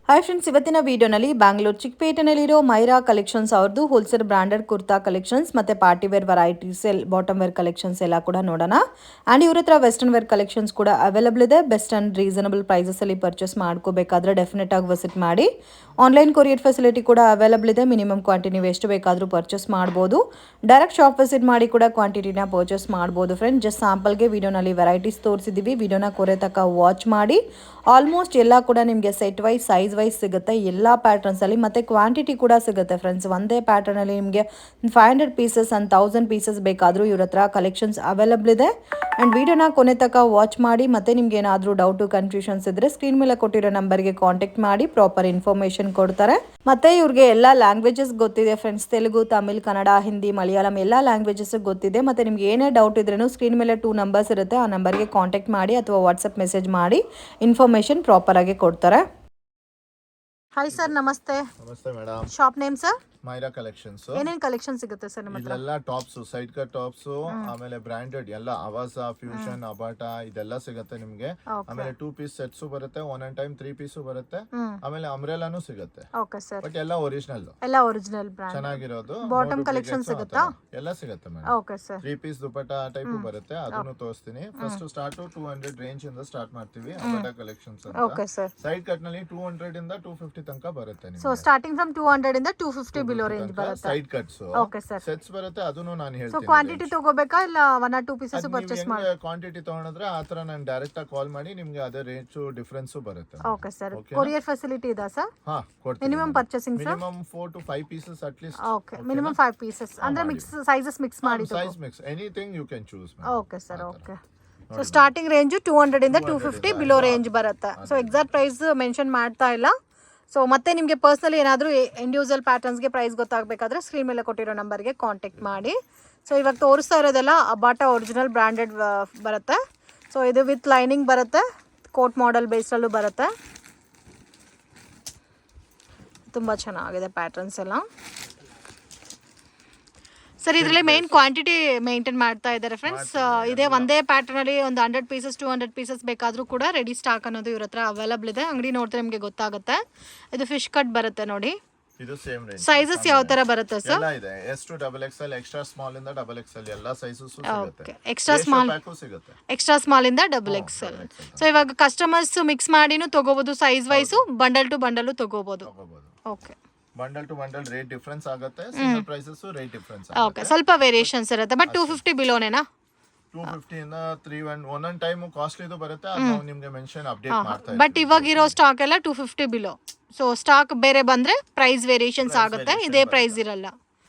Hi friends, ಇವತ್ತಿನ ವಿಡಿಯೋನಲ್ಲಿ ಬ್ಯಾಂಗ್ಳೂರ್ ಚಿಕ್ಕಪೇಟೆನಲ್ಲಿರೋ ಮೈರಾ ಕಲೆಕ್ಷನ್ಸ್ ಅವ್ರದ್ದು ಹೋಲ್ಸೇಲ್ ಬ್ರಾಂಡೆಡ್ ಕುರ್ತಾ ಕಲೆಕ್ಷನ್ಸ್ ಮತ್ತು party wear varieties bottom wear collections ಎಲ್ಲ ಕೂಡ ನೋಡೋಣ. ಆ್ಯಂಡ್ ಇವ್ರ ಹತ್ರ ವೆಸ್ಟರ್ನ್ ವೇರ್ ಕಲೆಕ್ಷನ್ಸ್ ಕೂಡ ಅವೈಲಬಲ್ ಇದೆ. ಬೆಸ್ಟ್ ಆ್ಯಂಡ್ ರೀಸನಬಲ್ ಪ್ರೈಸಸಲ್ಲಿ ಪರ್ಚೇಸ್ ಮಾಡ್ಕೋಬೇಕಾದ್ರೆ ಡೆಫಿನೆಟ್ ಆಗಿ ವಿಸಿಟ್ ಮಾಡಿ. ಆನ್ಲೈನ್ ಕೊರಿಯರ್ ಫೆಸಿಲಿಟಿ ಕೂಡ ಅವೈಲಬಲ್ ಇದೆ. ಮಿನಿಮಮ್ ಕ್ವಾಂಟಿಟಿ ನೀವು ಎಷ್ಟು ಬೇಕಾದರೂ ಪರ್ಚೇಸ್ ಮಾಡ್ಬೋದು. ಡೈರೆಕ್ಟ್ ಶಾಪ್ ವಿಸಿಟ್ ಮಾಡಿ ಕೂಡ ಕ್ವಾಂಟಿಟಿನ ಪರ್ಚೇಸ್ ಮಾಡ್ಬೋದು. ಫ್ರೆಂಡ್, ಜಸ್ಟ್ ಸ್ಯಾಂಪಲ್ಗೆ ವಿಡಿಯೋನಲ್ಲಿ ವೆರೈಟೀಸ್ ತೋರಿಸಿದ್ದೀವಿ. ವಿಡಿಯೋನ ಕೊರೆ ತನಕ ವಾಚ್ ಮಾಡಿ. ಆಲ್ಮೋಸ್ಟ್ ಎಲ್ಲ ಕೂಡ ನಿಮಗೆ ಸೆಟ್ ವೈಸ್ ಸೈಜ್ ವೈಸ್ ಸಿಗುತ್ತೆ ಎಲ್ಲ ಪ್ಯಾಟರ್ನ್ಸಲ್ಲಿ, ಮತ್ತು ಕ್ವಾಂಟಿಟಿ ಕೂಡ ಸಿಗುತ್ತೆ ಫ್ರೆಂಡ್ಸ್. ಒಂದೇ ಪ್ಯಾಟರ್ನಲ್ಲಿ ನಿಮಗೆ 500 ಪೀಸಸ್ ಆ್ಯಂಡ್ 1000 ಪೀಸಸ್ ಬೇಕಾದರೂ ಇವ್ರ ಹತ್ರ ಕಲೆಕ್ಷನ್ಸ್ ಅವೈಲಬಲ್ ಇದೆ. ಆ್ಯಂಡ್ ವಿಡಿಯೋನ ಕೊನೆ ತನಕ ವಾಚ್ ಮಾಡಿ. ಮತ್ತು ನಿಮ್ಗೆ ಏನಾದರೂ ಡೌಟು ಕನ್ಫ್ಯೂಷನ್ಸ್ ಇದ್ದರೆ ಸ್ಕ್ರೀನ್ ಮೇಲೆ ಕೊಟ್ಟಿರೋ ನಂಬರ್ಗೆ ಕಾಂಟ್ಯಾಕ್ಟ್ ಮಾಡಿ, ಪ್ರಾಪರ್ ಇನ್ಫಾರ್ಮೇಷನ್ ಕೊಡ್ತಾರೆ. ಮತ್ತು ಇವ್ರಿಗೆ ಎಲ್ಲ ಲ್ಯಾಂಗ್ವೇಜಸ್ ಗೊತ್ತಿದೆ ಫ್ರೆಂಡ್ಸ್. ತೆಲುಗು, ತಮಿಳ್, ಕನ್ನಡ, ಹಿಂದಿ, ಮಲಯಾಳಂ ಎಲ್ಲ ಲ್ಯಾಂಗ್ವೇಜಸ್ ಗೊತ್ತಿದೆ. ಮತ್ತು ನಿಮ್ಗೆ ಏನೇ ಡೌಟ್ ಇದ್ರೂ ಸ್ಕ್ರೀನ್ ಮೇಲೆ 2 ನಂಬರ್ಸ್ ಇರುತ್ತೆ, ಆ ನಂಬರ್ಗೆ ಕಾಂಟ್ಯಾಕ್ಟ್ ಮಾಡಿ ಅಥವಾ ವಾಟ್ಸಪ್ ಮೆಸೇಜ್ ಮಾಡಿ ಇನ್ಫಾರ್ಮೇಷನ್ ಪ್ರಾಪರ್ ಆಗಿ ಕೊಡ್ತಾರೆ. ಹಾಯ್ ಸರ್, ನಮಸ್ತೆ. ನಮಸ್ತೆ madam. Shop name sir? Myra collections. ಏನೇನ್ ಕಲೆಕ್ಷನ್ ಸಿಗುತ್ತೆ ಸರ್ ನಿಮ್ಮ ಹತ್ರ? ಇದೆಲ್ಲ ಟಾಪ್ಸ್, ಸೈಡ್ ಕಟ್ ಟಾಪ್ಸ್, ಆಮೇಲೆ ಬ್ರಾಂಡೆಡ್ ಎಲ್ಲ ಅವಾಸ, ಫ್ಯೂಷನ್, ಅಬಾಟ ಇದೆಲ್ಲ ಸಿಗುತ್ತೆ ನಿಮ್ಗೆ. ಆಮೇಲೆ 2 ಪೀಸ್ ಸೆಟ್ಸ್ ಬರುತ್ತೆ, 1 at time 3 ಪೀಸ್ ಬರುತ್ತೆ. ಆಮೇಲೆ ಅಂಬ್ರೆಲಾನು ಸಿಗುತ್ತೆ. Okay sir. ಬಟ್ ಎಲ್ಲ ಒರಿಜಿನಲ್, ಎಲ್ಲ ಒರಿಜಿನಲ್ ಬ್ರಾಂಡ್ ಚೆನ್ನಾಗಿರೋದು. ಬಾಟಮ್ ಕಲೆಕ್ಷನ್ ಸಿಗುತ್ತಾ? ಎಲ್ಲ ಸಿಗುತ್ತೆ madam. Okay sir. 3 piece dupatta type ಬರುತ್ತೆ, ಅದನ್ನು ತೋರಿಸ್ತೀನಿ. ಫಸ್ಟ್ ಸ್ಟಾರ್ಟ್ 200 ರೇಂಜ್ ಇಂದ ಸ್ಟಾರ್ಟ್ ಮಾಡ್ತೀವಿ. ಅಬಾಟ ಕಲೆಕ್ಷನ್ಸ್ ಅಂತ. Okay sir. ಸೈಡ್ ಕಟ್ ನಲ್ಲಿ 200 ಇಂದ 250 ತನಕ ಬರುತ್ತೆ ನಿಮಗೆ. ಸೊ ಸ್ಟಾರ್ಟಿಂಗ್ ಫ್ರಮ್ 200 ಇಂದ 250 ಬಿಲೋ ರೇಂಜ್ ಬರುತ್ತೆ. Side cuts. Okay sir. Sets ಬರುತ್ತೆ, ಅದನ್ನು ನಾನು ಹೇಳ್ತೀನಿ. ಸೊ ಕ್ವಾಂಟಿಟಿ ತಗೋಬೇಕಾ ಇಲ್ಲ 1 or 2 ಪೀಸಸ್ ಪರ್ಚೇಸ್ ಮಾಡಿ? ಕ್ವಾಂಟಿಟಿ ತಗೊಂಡ್ರೆ ಆತರ ನಾನು ಡೈರೆಕ್ಟ್ ಆಗಿ ಕಾಲ್ ಮಾಡಿ ನಿಮಗೆ ಅದೇ ರೇಂಜ್ ಡಿಫರೆನ್ಸ್ ಬರುತ್ತೆ. Okay sir. ಕೊರಿಯರ್ ಫೆಸಿಲಿಟಿ ಇದೆ ಸರ್? ಹಾ, ಕೊಡ್ತೀನಿ. Minimum purchasing sir? Minimum 4 to 5 pieces at least. Okay, minimum 5 pieces ಅಂದ್ರೆ ಮಿಕ್ಸ್ ಸೈಜಸ್ ಮಿಕ್ಸ್ ಮಾಡಿ size mix anything you can choose. Okay sir. Okay. So starting range 200 ಇಂದ 250 below range ಬರುತ್ತೆ. So exact price mention ಮಾಡ್ತಾ ಇಲ್ಲ. So ಮತ್ತೆ ನಿಮಗೆ personally ಏನಾದರೂ individual ಪ್ಯಾಟರ್ನ್ಸ್ಗೆ price ಗೊತ್ತಾಗಬೇಕಾದ್ರೆ screen ಮೇಲೆ ಕೊಟ್ಟಿರೋ ನಂಬರ್ಗೆ ಕಾಂಟ್ಯಾಕ್ಟ್ ಮಾಡಿ. ಸೊ ಇವಾಗ ತೋರಿಸ್ತಾ ಇರೋದೆಲ್ಲ ಅಬಾಟ ಒರಿಜಿನಲ್ ಬ್ರ್ಯಾಂಡೆಡ್ ಬರುತ್ತೆ. ಸೊ ಇದು ವಿತ್ ಲೈನಿಂಗ್ ಬರುತ್ತೆ, ಕೋಟ್ ಮಾಡೆಲ್ ಬೇಸಲ್ಲೂ ಬರುತ್ತೆ. ತುಂಬ ಚೆನ್ನಾಗಿದೆ ಪ್ಯಾಟರ್ನ್ಸ್ ಎಲ್ಲ. ಸರ್, ಇದರಲ್ಲಿ ಮೇನ್ ಕ್ವಾಂಟಿಟಿ ಮೇಂಟೈನ್ ಮಾಡ್ತಾ ಇದ್ದಾರೆ ಫ್ರೆಂಡ್ಸ್. ಇದೇ ಒಂದೇ ಪ್ಯಾಟರ್ನಲ್ಲಿ ಒಂದು 100 ಪೀಸಸ್ 200 ಪೀಸಸ್ ಬೇಕಾದರೂ ಕೂಡ ರೆಡಿ ಸ್ಟಾಕ್ ಅನ್ನೋದು ಇವ್ರ ಹತ್ರ ಅವೈಲಬಲ್ ಇದೆ. ಅಂಗಡಿ ನೋಡಿದ್ರೆ ನಿಮಗೆ ಗೊತ್ತಾಗುತ್ತೆ. ಇದು ಫಿಶ್ ಕಟ್ ಬರುತ್ತೆ ನೋಡಿ. ಇದು ಸೇಮ್ ರೇಂಜ್. ಸೈಜಸ್ ಯಾವ ತರ ಬರುತ್ತೆ ಸರ್? ಎಲ್ಲ ಇದೆ. S to XXL, extra small ಇಂದ XXL ಎಲ್ಲ ಸೈಜಸ್ ಸಿಗುತ್ತೆ. ಎಕ್ಸ್ಟ್ರಾ ಸ್ಮಾಲ್ ಸಿಗುತ್ತೆ, ಎಕ್ಸ್ಟ್ರಾ ಸ್ಮಾಲ್ ಇಂದ XXL. ಸೊ ಇವಾಗ ಕಸ್ಟಮರ್ಸ್ ಮಿಕ್ಸ್ ಮಾಡಿನೂ ತಗೋಬಹುದು, size wise bundle to bundle ತಗೋಬಹುದು. Okay. Bundle to bundle rate difference ಆಗುತ್ತೆ, ಸಿಂಗಲ್ ಪ್ರೈಸಸ್ ರೇಟ್ ಡಿಫರೆನ್ಸ್ ಆಗುತ್ತೆ. ಓಕೆ, ಸ್ವಲ್ಪ ವೇರಿಯೇಷನ್ಸ್ ಇರುತ್ತೆ. ಬಟ್ 250 ಬಿಲೋನೇನಾ? 250 ಇಂದ 300 ಒಂದೊಂದು ಟೈಮ್ ಕಾಸ್ಟ್ಲಿದು ಬರುತ್ತೆ, ಅದು ನಾವು ನಿಮಗೆ ಮೆನ್ಷನ್ ಅಪ್ಡೇಟ್ ಮಾಡ್ತಾ ಇರ್ತೀವಿ. ಬಟ್ ಇವಾಗ ಇರೋ ಸ್ಟಾಕ್ ಎಲ್ಲ 250 ಬಿಲೋ. ಸೊ ಸ್ಟಾಕ್ ಬೇರೆ ಬಂದ್ರೆ ಪ್ರೈಸ್ ವೇರಿಯೇಷನ್ಸ್ ಆಗುತ್ತೆ, ಇದೇ ಪ್ರೈಸ್ ಇರಲ್ಲ.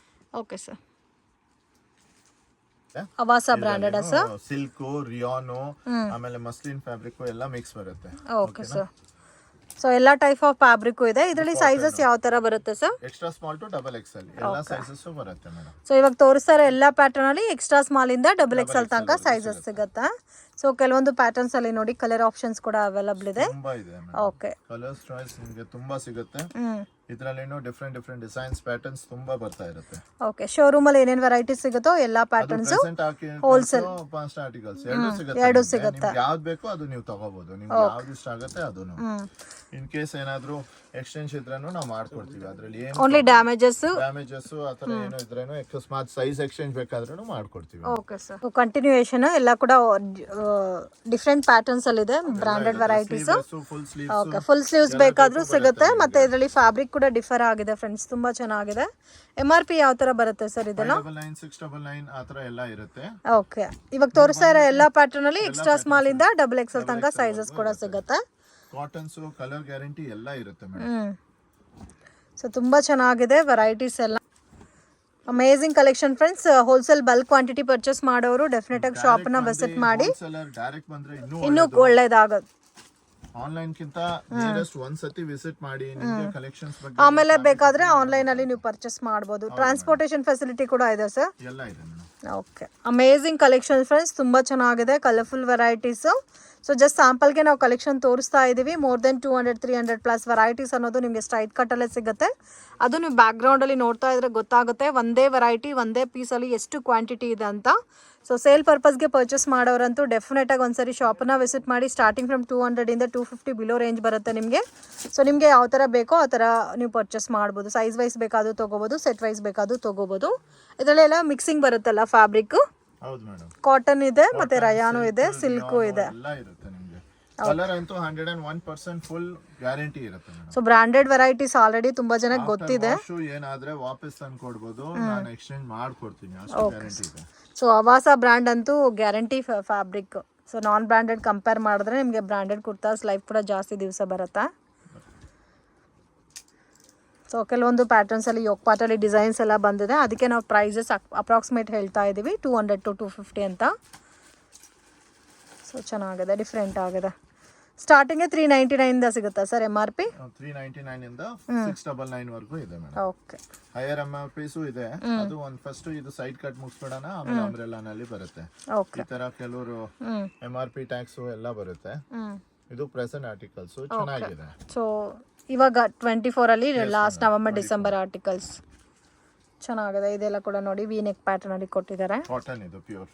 Okay sir. ಅವಾಸ ಬ್ರಾಂಡೆಡ್ ಸರ್? ಸಿಲ್ಕ್, ರಿಯಾನು, ಆಮೇಲೆ ಮಸ್ಲಿನ್ ಫ್ಯಾಬ್ರಿಕ್ ಎಲ್ಲ ಮಿಕ್ಸ್ ಬರುತ್ತೆ. Okay sir. ಸೊ ಎಲ್ಲ ಟೈಪ್ ಆಫ್ ಫ್ಯಾಬ್ರಿಕ್ ಇದೆ. ಇದರಲ್ಲಿ ಸೈಜಸ್ ಯಾವ ತರ ಬರುತ್ತೆ sir? Extra small to XXL ಎಲ್ಲ ಸೈಜಸ್ ಬರುತ್ತೆ ಮೇಡಂ. ಸೊ ಇವಾಗ ತೋರಿಸ್ತಾರೆ ಎಲ್ಲ ಪ್ಯಾಟರ್ನ್ ಅಲ್ಲಿ ಎಕ್ಸ್ಟ್ರಾ ಸ್ಮಾಲ್ ಇಂದ XXL ತನಕ ಸೈಜಸ್ ಸಿಗುತ್ತೆ. ಸೊ ಕೆಲವೊಂದು ಪ್ಯಾಟರ್ನ್ಸ್ ಅಲ್ಲಿ ನೋಡಿ ಕಲರ್ ಆಪ್ಷನ್ಸ್ ಕೂಡ ಅವೈಲಬಲ್ ಇದೆ. ತುಂಬಾ ಇದೆ. ಓಕೆ, ಕಲರ್ಸ್ ಚಾಯ್ಸ್ ನಿಮಗೆ ತುಂಬಾ ಸಿಗುತ್ತೆ. ಇದರಲ್ಲಿ ಡಿಫರೆಂಟ್ ಡಿಸೈನ್ಸ್ ಪ್ಯಾಟರ್ನ್ಸ್ ತುಂಬಾ ಬರ್ತಾ ಇರುತ್ತೆ. ಓಕೆ, ಶೋರೂಮ್ ಅಲ್ಲಿ ಏನೇನ್ ವೆರೈಟೀಸ್ ಸಿಗುತ್ತೋ ಎಲ್ಲಾ ಪ್ಯಾಟರ್ನ್ಸ್ ಹೋಲ್ಸೇಲ್ ಆರ್ಟಿಕಲ್ಸ್ ಎರಡು ಸಿಗುತ್ತೆ. ಯಾವ್ದು ಬೇಕೋ ಅದು ನೀವು ತಗೋಬಹುದು. ನಿಮ್ಗೆ ಯಾವ್ದು ಇಷ್ಟ ಆಗುತ್ತೆ ಅದನ್ನು. ಇನ್ ಕೇಸ್ ಏನಾದ್ರೂ ಎಕ್ಸ್ಚೇಂಜ್ ಇದ್ರೂ ನಾವು ಮಾಡ್ಕೊಡ್ತೀವಿ. ಅದರಲ್ಲಿ ಏನು ಓನ್ಲಿ ಡ್ಯಾಮೇಜಸ್ ಆತರ ಏನೋ ಇದ್ರೇನು ಅಕಸ್ಮಾತ್ ಸೈಜ್ ಎಕ್ಸ್ಚೇಂಜ್ ಬೇಕಾದ್ರೂ ಮಾಡ್ಕೊಡ್ತೀವಿ. Okay sir. ಕಂಟಿನ್ಯೂಯೇಷನ್ ಎಲ್ಲ ಕೂಡ ಡಿಫರೆಂಟ್ ಪ್ಯಾಟರ್ನ್ಸ್ ಅಲ್ಲಿ ಇದೆ, branded varieties. Okay, full sleeves ಬೇಕಾದ್ರೂ ಸಿಗುತ್ತೆ. ಮತ್ತೆ ಇದರಲ್ಲಿ ಫ್ಯಾಬ್ರಿಕ್ ಕೂಡ ಡಿಫರ್ ಆಗಿದೆ ಫ್ರೆಂಡ್ಸ್, ತುಂಬಾ ಚೆನ್ನಾಗಿದೆ. MRP ಯಾವ ತರ ಬರುತ್ತೆ ಸರ್ ಇದೆಲ್ಲ? 699 ಆತರ ಎಲ್ಲ ಇರುತ್ತೆ. ಓಕೆ, ಇವಾಗ ತೋರಿಸ್ತಾ ಇರೋ ಎಲ್ಲ ಪ್ಯಾಟರ್ನ್ ಅಲ್ಲಿ ಎಕ್ಸ್ಟ್ರಾ ಸ್ಮಾಲ್ ಇಂದ XXL ತನಕ ಸೈಜಸ್ ಕೂಡ ಸಿಗುತ್ತೆ. ಕಾಟನ್ಸ್, ಕಲರ್ ಗ್ಯಾರಂಟಿ ಎಲ್ಲ ಇರುತ್ತೆ ಮೇಡಮ್. ಸೊ ತುಂಬಾ ಚೆನ್ನಾಗಿದೆ ವೆರೈಟೀಸ್ ಎಲ್ಲ. Amazing collection friends. Wholesale bulk quantity purchase ಮಾಡೋರು ಡೆಫಿನೆಟ್ ಆಗಿ ಶಾಪ್ ನ ವಿಸಿಟ್ ಮಾಡಿ. ಡೈರೆಕ್ಟ್ ಬಂದ್ರೆ ಇನ್ನೂ ಒಳ್ಳೇದಾಗುತ್ತೆ. ಆನ್ಲೈನ್ ಕಿಂತ ನಿಯರೆಸ್ಟ್ ಒಂದ್ಸತಿ ವಿಸಿಟ್ ಮಾಡಿ ನಿಮಗೆ ಕಲೆಕ್ಷನ್ಸ್ ಬಗ್ಗೆ. ಆಮೇಲೆ ಬೇಕಾದ್ರೆ ಆನ್ಲೈನ್ ಅಲ್ಲಿ ನೀವು ಪರ್ಚೇಸ್ ಮಾಡಬಹುದು. ಟ್ರಾನ್ಸ್ಪೋರ್ಟೇಷನ್ ಫೆಸಿಲಿಟಿ ಕೂಡ ಇದೆ ಸರ್? ಎಲ್ಲ ಇದೆ madam. Okay, amazing collection friends, ತುಂಬಾ ಚೆನ್ನಾಗಿದೆ, ಕಲರ್ಫುಲ್ ವೆರೈಟೀಸ್. ಸೊ ಜಸ್ಟ್ ಸ್ಯಾಂಪಲ್ಗೆ ನಾವು ಕಲೆಕ್ಷನ್ ತೋರಿಸ್ತಾ ಇದ್ದೀವಿ. ಮೋರ್ ದೆನ್ 200-300 ಪ್ಲಸ್ ವೆರೈಟೀಸ್ ಅನ್ನೋದು ನಿಮಗೆ ಸ್ಟ್ರೈಟ್ ಕಟ್ಟಲ್ಲೇ ಸಿಗುತ್ತೆ. ಅದು ನೀವು ಬ್ಯಾಕ್ಗ್ರೌಂಡಲ್ಲಿ ನೋಡ್ತಾ ಇದ್ರೆ ಗೊತ್ತಾಗುತ್ತೆ ಒಂದೇ ವೆರೈಟಿ ಒಂದೇ ಪೀಸಲ್ಲಿ ಎಷ್ಟು ಕ್ವಾಂಟಿಟಿ ಇದೆ ಅಂತ. ಸೊ ಸೇಲ್ ಪರ್ಪಸ್ಗೆ ಪರ್ಚೇಸ್ ಮಾಡೋರಂತೂ ಡೆಫಿನೆಟಾಗಿ ಒಂದ್ಸರಿ ಶಾಪನ್ನ ವಿಸಿಟ್ ಮಾಡಿ. ಸ್ಟಾರ್ಟಿಂಗ್ ಫ್ರಮ್ 200 250 ಬಿಲೋ ರೇಂಜ್ ಬರುತ್ತೆ ನಿಮಗೆ. ಸೊ ನಿಮಗೆ ಯಾವ ಥರ ಬೇಕೋ ಆ ಥರ ನೀವು ಪರ್ಚೇಸ್ ಮಾಡ್ಬೋದು. ಸೈಜ್ ವೈಸ್ ಬೇಕಾದರೂ ತೊಗೋಬೋದು, ಸೆಟ್ ವೈಸ್ ಬೇಕಾದರೂ ತೊಗೋಬೋದು. ಇದರಲ್ಲೆಲ್ಲ ಮಿಕ್ಸಿಂಗ್ ಬರುತ್ತಲ್ಲ ಫ್ಯಾಬ್ರಿಕ್, ಹೌದು ಮೇಡಮ್. ಕಾಟನ್ ಇದೆ ಮತ್ತೆ ರಯಾನು ಇದೆ, ಸಿಲ್ಕು ಇದೆ. ಎಲ್ಲ ಇರುತ್ತೆ ನಿಮಗೆ. ಕಲರ್ ಅಂತೂ 101% ಫುಲ್ ಗ್ಯಾರಂಟಿ ಇರುತ್ತೆ madam. So branded varieties already ತುಂಬಾ ಜನಕ್ಕೆ ಗೊತ್ತಿದೆ. ಏನಾದ್ರೆ ವಾಪಸ್ ತಂದು ಕೊಡ್ಬೋದು, ನಾನು ಎಕ್ಸ್ಚೇಂಜ್ ಮಾಡ್ಕೊಡ್ತೀನಿ, ಅಷ್ಟು ಗ್ಯಾರಂಟಿ ಇದೆ. ಸೊ ಅವಾಸ ಬ್ರ್ಯಾಂಡ್ ಅಂತೂ ಗ್ಯಾರಂಟಿ ಫ್ಯಾಬ್ರಿಕ್. ಸೊ ನಾನ್ ಬ್ರ್ಯಾಂಡೆಡ್ ಕಂಪೇರ್ ಮಾಡಿದ್ರೆ ನಿಮಗೆ ಬ್ರ್ಯಾಂಡೆಡ್ ಕುರ್ತಾಸ್ ಲೈಫ್ ಕೂಡ ಜಾಸ್ತಿ ದಿವಸ ಬರುತ್ತೆ. ಸೊ ಕೆಲವೊಂದು ಪ್ಯಾಟರ್ನ್ಸಲ್ಲಿ ಯೋಗ್ ಪಾಟಲ್ಲಿ ಡಿಸೈನ್ಸ್ ಎಲ್ಲ ಬಂದಿದೆ, ಅದಕ್ಕೆ ನಾವು ಪ್ರೈಸಸ್ ಅಪ್ರಾಕ್ಸಿಮೇಟ್ ಹೇಳ್ತಾ ಇದ್ದೀವಿ 200 to 250 ಅಂತ. ಸೊ ಚೆನ್ನಾಗಿದೆ, ಡಿಫ್ರೆಂಟ್ ಆಗಿದೆ. ಸ್ಟಾರ್ಟಿಂಗ್ 399 ಸಿಗುತ್ತಾ ಸರ್ MRP? 399 ಇಂದ 699 ವರೆಗೂ ಇದೆ ಮೇಡಮ್. ಓಕೆ, ಹೈಯರ್ MRPಸು ಇದೆ. ಅದು ಒಂದು ಫಸ್ಟ್ ಇದು ಸೈಡ್ ಕಟ್ ಮುಗಿಸ್ಬಿಡೋಣ, ಆಮೇಲೆ ಅಂಬ್ರೆಲಾನಲ್ಲಿ ಬರುತ್ತೆ. ಓಕೆ, ಈ ತರ ಕೆಲವರು MRP ಟ್ಯಾಕ್ಸ್ ಎಲ್ಲ ಬರುತ್ತೆ. ಇದು ಪ್ರೆಸೆಂಟ್ ಆರ್ಟಿಕಲ್ಸ್ ಚೆನ್ನಾಗಿದೆ. ಸೊ ಇವಾಗ 24 ಅಲ್ಲಿ ಲಾಸ್ಟ್ ನವೆಂಬರ್ ಡಿಸೆಂಬರ್ ಆರ್ಟಿಕಲ್ಸ್ ಚೆನ್ನಾಗಿದೆ. ಇದೆಲ್ಲ ಕೂಡ ನೋಡಿ ವಿ ನೆಕ್ ಪ್ಯಾಟರ್ನ್ ಅಲ್ಲಿ ಕೊಟ್ಟಿದ್ದಾರೆ. ಕಾಟನ್ ಇದು ಪ್ಯೂರ್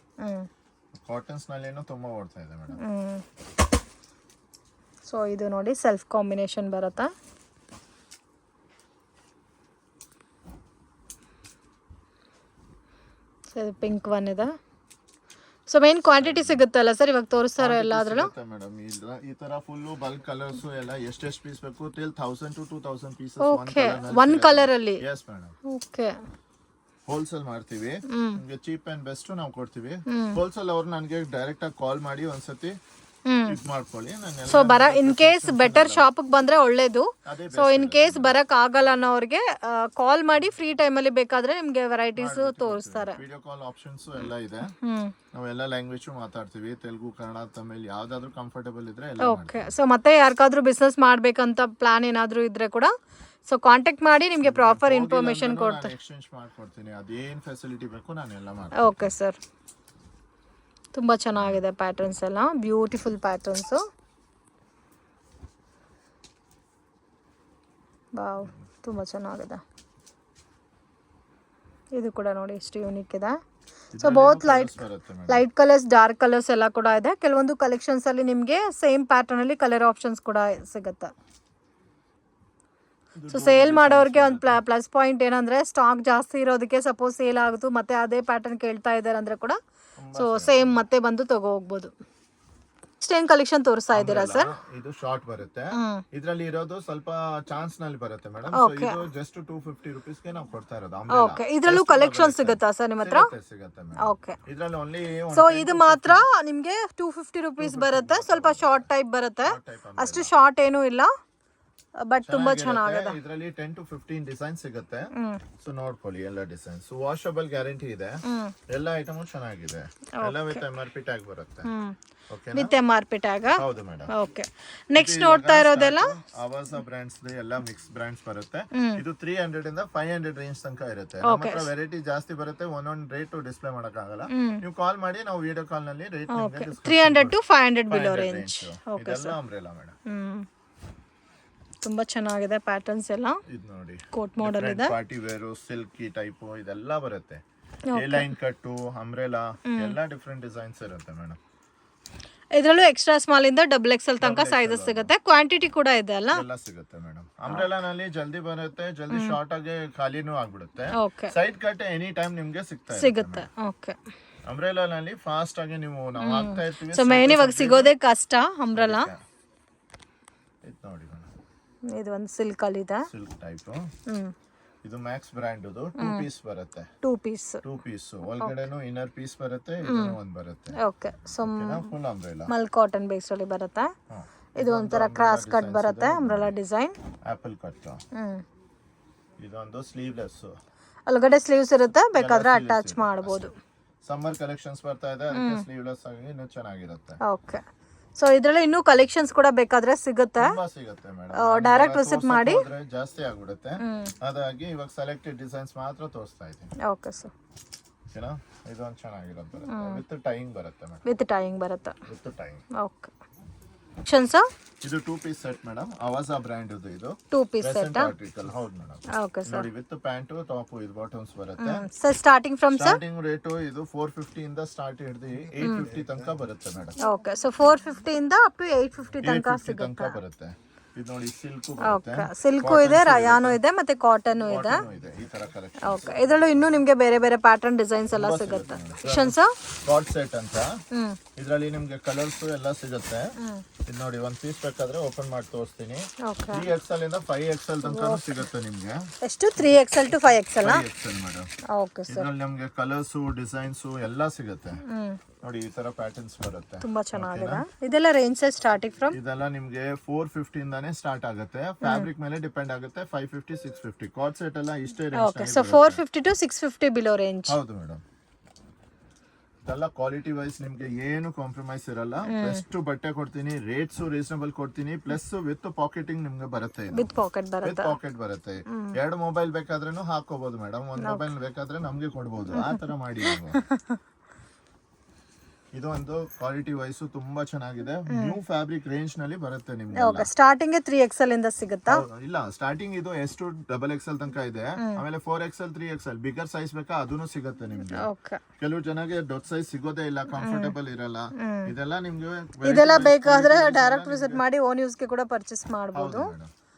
ಕಾಟನ್ಸ್ ನಲ್ಲೇನೋ ತುಂಬಾ ಓಡ್ತಾ ಇದೆ ಮೇಡಮ್. ಸೊ ಇದು ನೋಡಿ ಸೆಲ್ಫ್ ಕಾಂಬಿನೇಷನ್ ಬರುತ್ತೆ. ಸೊ ಇದು ಪಿಂಕ್ ಒನ್ ಇದೆ. ಸೊ ಮೇನ್ ಕ್ವಾಂಟಿಟಿ ಸಿಗುತ್ತಲ್ಲ ಸರ್ ಇವಾಗ ತೋರಿಸ್ತಾರೋ ಎಲ್ಲಾದ್ರೂ ಮೇಡಮ್? ಈ ತರ ಫುಲ್ ಬಲ್ಕ್ ಕಲರ್ಸ್ ಎಲ್ಲ ಎಷ್ಟೆಷ್ಟು ಪೀಸ್ ಬೇಕು till 1000 to 2000 pieces one colour ಅಲ್ಲಿ. Yes madam. ಓಕೆ, ಹೋಲ್ಸೇಲ್ ಮಾಡ್ತೀವಿ, ನಿಮಗೆ ಚೀಪ್ ಅಂಡ್ ಬೆಸ್ಟ್ ನಾವು ಕೊಡ್ತೀವಿ. ಹೋಲ್ಸೇಲ್ ಅವ್ರು ನನಗೆ ಡೈರೆಕ್ಟ್ ಆಗಿ ಕಾಲ್ ಮಾಡಿ ಒಂದ್ಸತಿ ಮಾಡ್ಕೊಳ್ಳಿ. ಸೊ ಇನ್ ಕೇಸ್ ಬೆಟರ್ ಶಾಪಿಗೆ ಬಂದ್ರೆ ಒಳ್ಳೇದು. ಸೊ ಇನ್ ಕೇಸ್ ಬರಕ್ ಆಗಲ್ಲ ಅನ್ನೋರಿಗೆ ಕಾಲ್ ಮಾಡಿ ಫ್ರೀ ಟೈಮಲ್ಲಿ ಬೇಕಾದ್ರೆ ನಿಮ್ಗೆ ವೆರೈಟೀಸ್ ತೋರಿಸ್ತಾರೆ. ವಿಡಿಯೋ ಕಾಲ್ ಆಪ್ಷನ್ಸ್ ಎಲ್ಲ ಇದೆ. ನಾವು ಎಲ್ಲ ಲ್ಯಾಂಗ್ವೇಜ್ ಮಾತಾಡ್ತೀವಿ, ತೆಲುಗು, ಕನ್ನಡ, ತಮಿಳ್ ಯಾವ್ದಾದ್ರು ಕಂಫರ್ಟಬಲ್ ಇದ್ರೆ ಎಲ್ಲ. ಓಕೆ, ಸೊ ಮತ್ತೆ ಯಾರಿಗಾದ್ರೂ ಬಿಸ್ನೆಸ್ ಮಾಡ್ಬೇಕಂತ ಪ್ಲಾನ್ ಏನಾದ್ರು ಇದ್ರೆ ಕೂಡ ಸೊ ಕಾಂಟ್ಯಾಕ್ಟ್ ಮಾಡಿ ನಿಮಗೆ ಪ್ರಾಪರ್ ಇನ್ಫಾರ್ಮೇಶನ್ ಕೊಡ್ತಾರೆ. ಎಕ್ಸ್ಚೇಂಜ್ ಮಾಡ್ಕೊಡ್ತೀನಿ, ಅದೇನ್ ಫೆಸಿಲಿಟಿ ಬೇಕು ನಾನು ಎಲ್ಲ ಮಾಡ್ತೀನಿ. ಓಕೆ ಸರ್, ತುಂಬ ಚೆನ್ನಾಗಿದೆ ಪ್ಯಾಟರ್ನ್ಸ್ ಎಲ್ಲ, ಬ್ಯೂಟಿಫುಲ್ ಪ್ಯಾಟರ್ನ್ಸು. ವಾವ್, ತುಂಬ ಚೆನ್ನಾಗಿದೆ. ಇದು ಕೂಡ ನೋಡಿ ಎಷ್ಟು ಯೂನಿಕ್ ಇದೆ. ಸೊ ಬಹುತ್ ಲೈಟ್ ಕಲರ್ಸ್, ಡಾರ್ಕ್ ಕಲರ್ಸ್ ಎಲ್ಲ ಕೂಡ ಇದೆ. ಕೆಲವೊಂದು ಕಲೆಕ್ಷನ್ಸ್ ಅಲ್ಲಿ ನಿಮಗೆ ಸೇಮ್ ಪ್ಯಾಟರ್ನ್ ಅಲ್ಲಿ ಕಲರ್ ಆಪ್ಷನ್ಸ್ ಕೂಡ ಸಿಗುತ್ತೆ. ಸೊ ಸೇಲ್ ಮಾಡೋರಿಗೆ ಒಂದು ಪ್ಲಸ್ ಪಾಯಿಂಟ್ ಏನಂದ್ರೆ ಸ್ಟಾಕ್ ಜಾಸ್ತಿ ಇರೋದಕ್ಕೆ ಸಪೋಸ್ ಸೇಲ್ ಆಗುತ್ತು ಮತ್ತೆ ಅದೇ ಪ್ಯಾಟರ್ನ್ ಕೇಳ್ತಾ ಇದ್ದಾರೆ ಅಂದ್ರೆ ಕೂಡ ಸೊ ಸೇಮ್ ಮತ್ತೆ ಬಂದು ತಗೋ ಹೋಗ್ಬೋದು. ಸ್ಟೇನ್ ಕಲೆಕ್ಷನ್ ತೋರಿಸ್ತಾ ಇದ್ದೀರಾ ಸರ್? ಇದು ಶಾರ್ಟ್ ಬರುತ್ತೆ. ಇದರಲ್ಲಿ ಇರೋದು ಸ್ವಲ್ಪ ಚಾನ್ಸ್ ನಲ್ಲಿ ಬರುತ್ತೆ ಮೇಡಮ್. ಸೊ ಇದು ಜಸ್ಟ್ 250 ರೂಪೀಸ್ ಗೆ ನಾವು ಕೊಡ್ತಾ ಇರೋದು. ಓಕೆ, ಇದರಲ್ಲೂ ಕಲೆಕ್ಷನ್ ಸಿಗುತ್ತಾ ಸರ್ ನಿಮ್ಮ ಹತ್ರ? ಸಿಗುತ್ತೆ ಮೇಡಮ್. ಓಕೆ, ಇದರಲ್ಲಿ ಓನ್ಲಿ ಸೊ ಇದು ಮಾತ್ರ ನಿಮಗೆ 250 ರೂಪೀಸ್ ಬರುತ್ತೆ. ಸ್ವಲ್ಪ ಶಾರ್ಟ್ ಟೈಪ್ ಬರುತ್ತೆ, ಅಷ್ಟು ಶಾರ್ಟ್ ಏನೂ ಇಲ್ಲ, ಬಟ್ ತುಂಬಾ ಚೆನ್ನಾಗಿದೆ. ಇದರಲ್ಲಿ 10 to 15 ಡಿಸೈನ್ ಸಿಗುತ್ತೆ. ಸೊ ನೋಡ್ಕೊಳ್ಳಿ ಎಲ್ಲ ಡಿಸೈನ್ಸ್. ವಾಷಬಲ್ ಗ್ಯಾರಂಟಿ ಇದೆ, ಎಲ್ಲ ಐಟಮ್ ಚೆನ್ನಾಗಿದೆ, ಎಲ್ಲ ವಿತ್ MRP ಟ್ಯಾಗ್ ಬರುತ್ತೆ. With MRP tag? ಹೌದು ಮೇಡಮ್. ಓಕೆ, ನೆಕ್ಸ್ಟ್ ನೋಡ್ತಾ ಇರೋದೆಲ್ಲ ಆವಾಸ ಬ್ರಾಂಡ್ಸ್ ಎಲ್ಲ ಮಿಕ್ಸ್ ಬ್ರಾಂಡ್ಸ್ ಬರುತ್ತೆ. ಇದು 300 ಇಂದ 500 ರೇಂಜ್ ತನಕ ಇರುತ್ತೆ. ನಮ್ಮ ಹತ್ರ ವೆರೈಟಿ ಜಾಸ್ತಿ ಬರುತ್ತೆ, ಒಂದೊಂದು ರೇಟ್ ಡಿಸ್ಪ್ಲೇ ಮಾಡಕ್ ಆಗಲ್ಲ. ನೀವು ಕಾಲ್ ಮಾಡಿ, ನಾವು ವಿಡಿಯೋ ಕಾಲ್ ನಲ್ಲಿ ರೇಟ್ 300 to 500 ಬಿಲೋ ರೇಂಜ್. ಇದೆಲ್ಲ ಅಂಬ್ರೆಲಾ ಮೇಡಮ್. ತುಂಬಾ ಚೆನ್ನಾಗಿದೆ ಪ್ಯಾಟರ್ನ್ಸ್ ಎಲ್ಲ. ಇದು ನೋಡಿ, ಕೋಟ್ ಮಾಡೆಲ್ ಇದೆ, ಪಾರ್ಟಿ ವೇರ್, ಸಿಲ್ಕಿ ಟೈಪ್ ಇದೆಲ್ಲ ಬರುತ್ತೆ. ಎ ಲೈನ್ ಕಟ್, ಅಂಬ್ರೆಲಾ ಎಲ್ಲ ಡಿಫರೆಂಟ್ ಡಿಸೈನ್ಸ್ ಇರುತ್ತೆ ಮೇಡಮ್. ಇದರಲ್ಲೂ ಎಕ್ಸ್ಟ್ರಾ ಸ್ಮಾಲ್ ಇಂದ XXL ತನಕ ಸೈಜಸ್ ಸಿಗುತ್ತೆ. ಕ್ವಾಂಟಿಟಿ ಕೂಡ ಇದೆ ಅಲ್ಲ? ಎಲ್ಲ ಸಿಗುತ್ತೆ ಮೇಡಮ್. ಅಂಬ್ರೆಲಾ ನಲ್ಲಿ ಜಲ್ದಿ ಬರುತ್ತೆ, ಜಲ್ದಿ ಶಾರ್ಟ್ ಆಗಿ ಖಾಲಿನೂ ಆಗ್ಬಿಡುತ್ತೆ. Okay, side cut any time ನಿಮ್ಗೆ ಸಿಗುತ್ತೆ. ಓಕೆ, ಅಂಬ್ರೆಲಾ ನಲ್ಲಿ ಫಾಸ್ಟ್ ಆಗಿ ನಾವು ಹಾಕ್ತಾ ಇರ್ತೀವಿ. ಸೊ ಮೇನ್ ಇವಾಗ ಸಿಗೋದೇ ಕಷ್ಟ ಅಂಬ್ರೆಲಾ. ಇದು ನೋಡಿ, ಇದು ಒಂದು ಸಿಲ್ಕ್ ಅಲ್ಲಿ ಇದೆ, ಸಿಲ್ಕ್ ಟೈಪ್. ಇದು ಮ್ಯಾಕ್ಸ್ ಬ್ರ್ಯಾಂಡ್, 2 ಪೀಸ್ ಬರುತ್ತೆ. 2 ಪೀಸ್ ಒಳಗಡೆನೂ ಇನ್ನರ್ ಪೀಸ್ ಬರುತ್ತೆ, ಇದನ್ನು ಒಂದು ಬರುತ್ತೆ. Okay, so full umbrella mul cotton base ಅಲ್ಲಿ ಬರುತ್ತೆ. ಇದು ಒಂಥರ ಕ್ರಾಸ್ ಕಟ್ ಬರುತ್ತೆ, ಅಂಬ್ರೆಲಾ ಡಿಸೈನ್, ಆಪಲ್ ಕಟ್. ಇದೊಂದು ಸ್ಲೀವ್ಲೆಸ್, ಒಳಗಡೆ ಸ್ಲೀವ್ಸ್ ಇರುತ್ತೆ, ಬೇಕಾದ್ರೆ ಅಟ್ಯಾಚ್ ಮಾಡಬಹುದು. ಸಮ್ಮರ್ ಕಲೆಕ್ಷನ್ಸ್ ಬರ್ತಾ ಇದೆ, ಅದಕ್ಕೆ ಸ್ಲೀವ್ಲೆಸ್ ಆಗಿ ಇನ್ನೂ ಚೆನ್ನಾಗಿರುತ್ತೆ. ಓಕೆ, ಸೊ ಇದರಲ್ಲಿ ಇನ್ನೂ ಕಲೆಕ್ಷನ್ಸ್ ಕೂಡ ಬೇಕಾದ್ರೆ ಸಿಗುತ್ತೆ. ಡೈರೆಕ್ಟ್ ವಿಸಿಟ್ ಮಾಡಿ, ಜಾಸ್ತಿ ಆಗ್ಬಿಡುತ್ತೆ. ಹಾಗಾಗಿ ಇವಾಗ ಸೆಲೆಕ್ಟೆಡ್ ಡಿಸೈನ್ಸ್ ಮಾತ್ರ ತೋರಿಸ್ತಾ ಇದ್ದೀನಿ. ಓಕೆ ಸರ್, ಇದೊಂದು ಚೆನ್ನಾಗಿರೋದು ಬರುತ್ತೆ, ವಿತ್ ಟೈಯಿಂಗ್ ಬರುತ್ತೆ ಮೇಡಮ್. ವಿತ್ ಟೈಯಿಂಗ್ ಬರುತ್ತೆ. With tying. ಓಕೆ. ಸರ್ ಇದು 2 ಪೀಸ್ ಸೆಟ್ ಮೇಡಮ್, ಅವಾಜಾ ಬ್ರ್ಯಾಂಡ್ ಇದು 2 ಪೀಸ್ ಸೆಟ್. Present article. ಹೌದು ಮೇಡಮ್. Okay sir. ನೋಡಿ ವಿತ್ ಪ್ಯಾಂಟ್ ಟಾಪ್ ಇದು ಬಾಟಮ್ಸ್ ಬರುತ್ತೆ. Sir starting from sir starting rate ಇದು 450 ಇಂದ ಸ್ಟಾರ್ಟ್ ಹಿಡಿದು 850 ತನಕ ಬರುತ್ತೆ ಮೇಡಮ್. ಓಕೆ, ಸೊ 450 ಇಂದ ಅಪ್ ಟು 850 ತನಕ 850 ತನಕ ಸಿಗುತ್ತೆ. ಬರುತ್ತೆ. ಇದು ನೋಡಿ ಸಿಲ್ಕ್ ಓಕೆ, ಸಿಲ್ಕು ಇದೆ, ರಯಾನು ಇದೆ, ಮತ್ತೆ ಕಾಟನ್ ಇದೆ. ಇದೆ ಈ ತರ ಕಲೆಕ್ಷನ್. ಓಕೆ, ಇದರಲ್ಲೂ ಇನ್ನೂ ನಿಮಗೆ ಬೇರೆ ಬೇರೆ ಪ್ಯಾಟರ್ನ್ ಡಿಸೈನ್ಸ್ ಎಲ್ಲ ಸಿಗುತ್ತೆ. ಸರ್ ಕಾರ್ಡ್ ಸೆಟ್ ಅಂತ ಹ್ಮ್ ಇದರಲ್ಲಿ ನಿಮ್ಗೆ ಕಲರ್ಸ್ ಎಲ್ಲ ಸಿಗುತ್ತೆ. ಇದು ನೋಡಿ ಒಂದ್ ಪೀಸ್ ಬೇಕಾದ್ರೆ ಓಪನ್ ಮಾಡಿ ತೋರಿಸ್ತೀನಿ. ಓಕೆ, 3XL ಇಂದ 5XL ತನಕ ಸಿಗುತ್ತೆ ನಿಮ್ಗೆ. ಎಷ್ಟು 3XL to 5XL? 5XL madam. Okay sir. ಇದ್ರಲ್ಲಿ ನಮ್ಗೆ ಕಲರ್ಸ್ ಡಿಸೈನ್ಸ್ ಎಲ್ಲ ಸಿಗುತ್ತೆ. ನೋಡಿ ಈ ತರ ಪ್ಯಾಟರ್ನ್ಸ್ ಬರುತ್ತೆ. ತುಂಬಾ ಚೆನ್ನಾಗಿದೆ. ಇದೆಲ್ಲ ರೇಂಜ್ ಸ್ಟಾರ್ಟಿಂಗ್ ಫ್ರಮ್ ಇದೆಲ್ಲ ನಿಮ್ಗೆ 450 ಇಂದಾನೆ ಸ್ಟಾರ್ಟ್ ಆಗುತ್ತೆ. ಫ್ಯಾಬ್ರಿಕ್ ಮೇಲೆ ಡಿಪೆಂಡ್ ಆಗುತ್ತೆ. 550 650 ಕಾರ್ಡ್ ಸೆಟ್ ಎಲ್ಲ ಇಷ್ಟೇ okay, range. So 450 to 650 below range. ಹೌದು ಮೇಡಮ್. ಇದೆಲ್ಲ ಕ್ವಾಲಿಟಿ ವೈಸ್ ನಿಮ್ಗೆ ಏನು ಕಾಂಪ್ರಮೈಸ್ ಇರಲ್ಲ. ಬೆಸ್ಟ್ ಬಟ್ಟೆ ಕೊಡ್ತೀನಿ, ರೇಟ್ಸ್ ರೀಸನಬಲ್ ಕೊಡ್ತೀನಿ, ಪ್ಲಸ್ ವಿತ್ ಪಾಕೆಟಿಂಗ್ ನಿಮ್ಗೆ ಬರುತ್ತೆ. ವಿತ್ ಪಾಕೆಟ್ ವಿತ್ ಬರುತ್ತೆ. ಪಾಕೆಟ್ ಬರುತ್ತೆ. 2 ಮೊಬೈಲ್ ಬೇಕಾದ್ರೂ ಹಾಕೋಬಹುದು ಮೇಡಮ್. ಒಂದ್ ಮೊಬೈಲ್ ಬೇಕಾದ್ರೆ ನಮ್ಗೆ ಕೊಡ್ಬೋದು. ಆ ತರ ಮಾಡಿ ನೀವು. ಇದು ಒಂದು ಕ್ವಾಲಿಟಿ ವೈಸ್ ತುಂಬಾ ಚೆನ್ನಾಗಿದೆ. ನ್ಯೂ ಫ್ಯಾಬ್ರಿಕ್ ರೇಂಜ್ ನಲ್ಲಿ ಬರುತ್ತೆ ನಿಮ್ಗೆ. ಓಕೆ, ಸ್ಟಾರ್ಟಿಂಗ್ 3XL ಇಂದ ಸಿಗುತ್ತಾ? ಇಲ್ಲ, ಸ್ಟಾರ್ಟಿಂಗ್ ಇದು S to XXL ತನಕ ಇದೆ. ಆಮೇಲೆ 4XL 3XL ಬಿಗರ್ ಸೈಜ್ ಬೇಕಾ ಅದನ್ನು ಸಿಗುತ್ತೆ ನಿಮ್ಗೆ. ಓಕೆ, ಕೆಲವು ಜನಗೆ ದೊಡ್ಡ ಸೈಜ್ ಸಿಗೋದೇ ಇಲ್ಲ, ಕಂಫರ್ಟಬಲ್ ಇರಲ್ಲ. ಇದೆಲ್ಲ ನಿಮ್ಗೆ ಇದೆಲ್ಲ ಬೇಕಾದ್ರೆ ಡೈರೆಕ್ಟ್ ವಿಸಿಟ್ ಮಾಡಿ ಓನ್ ಯೂಸ್ಗೆ ಕೂಡ ಪರ್ಚೇಸ್ ಮಾಡಬಹುದು.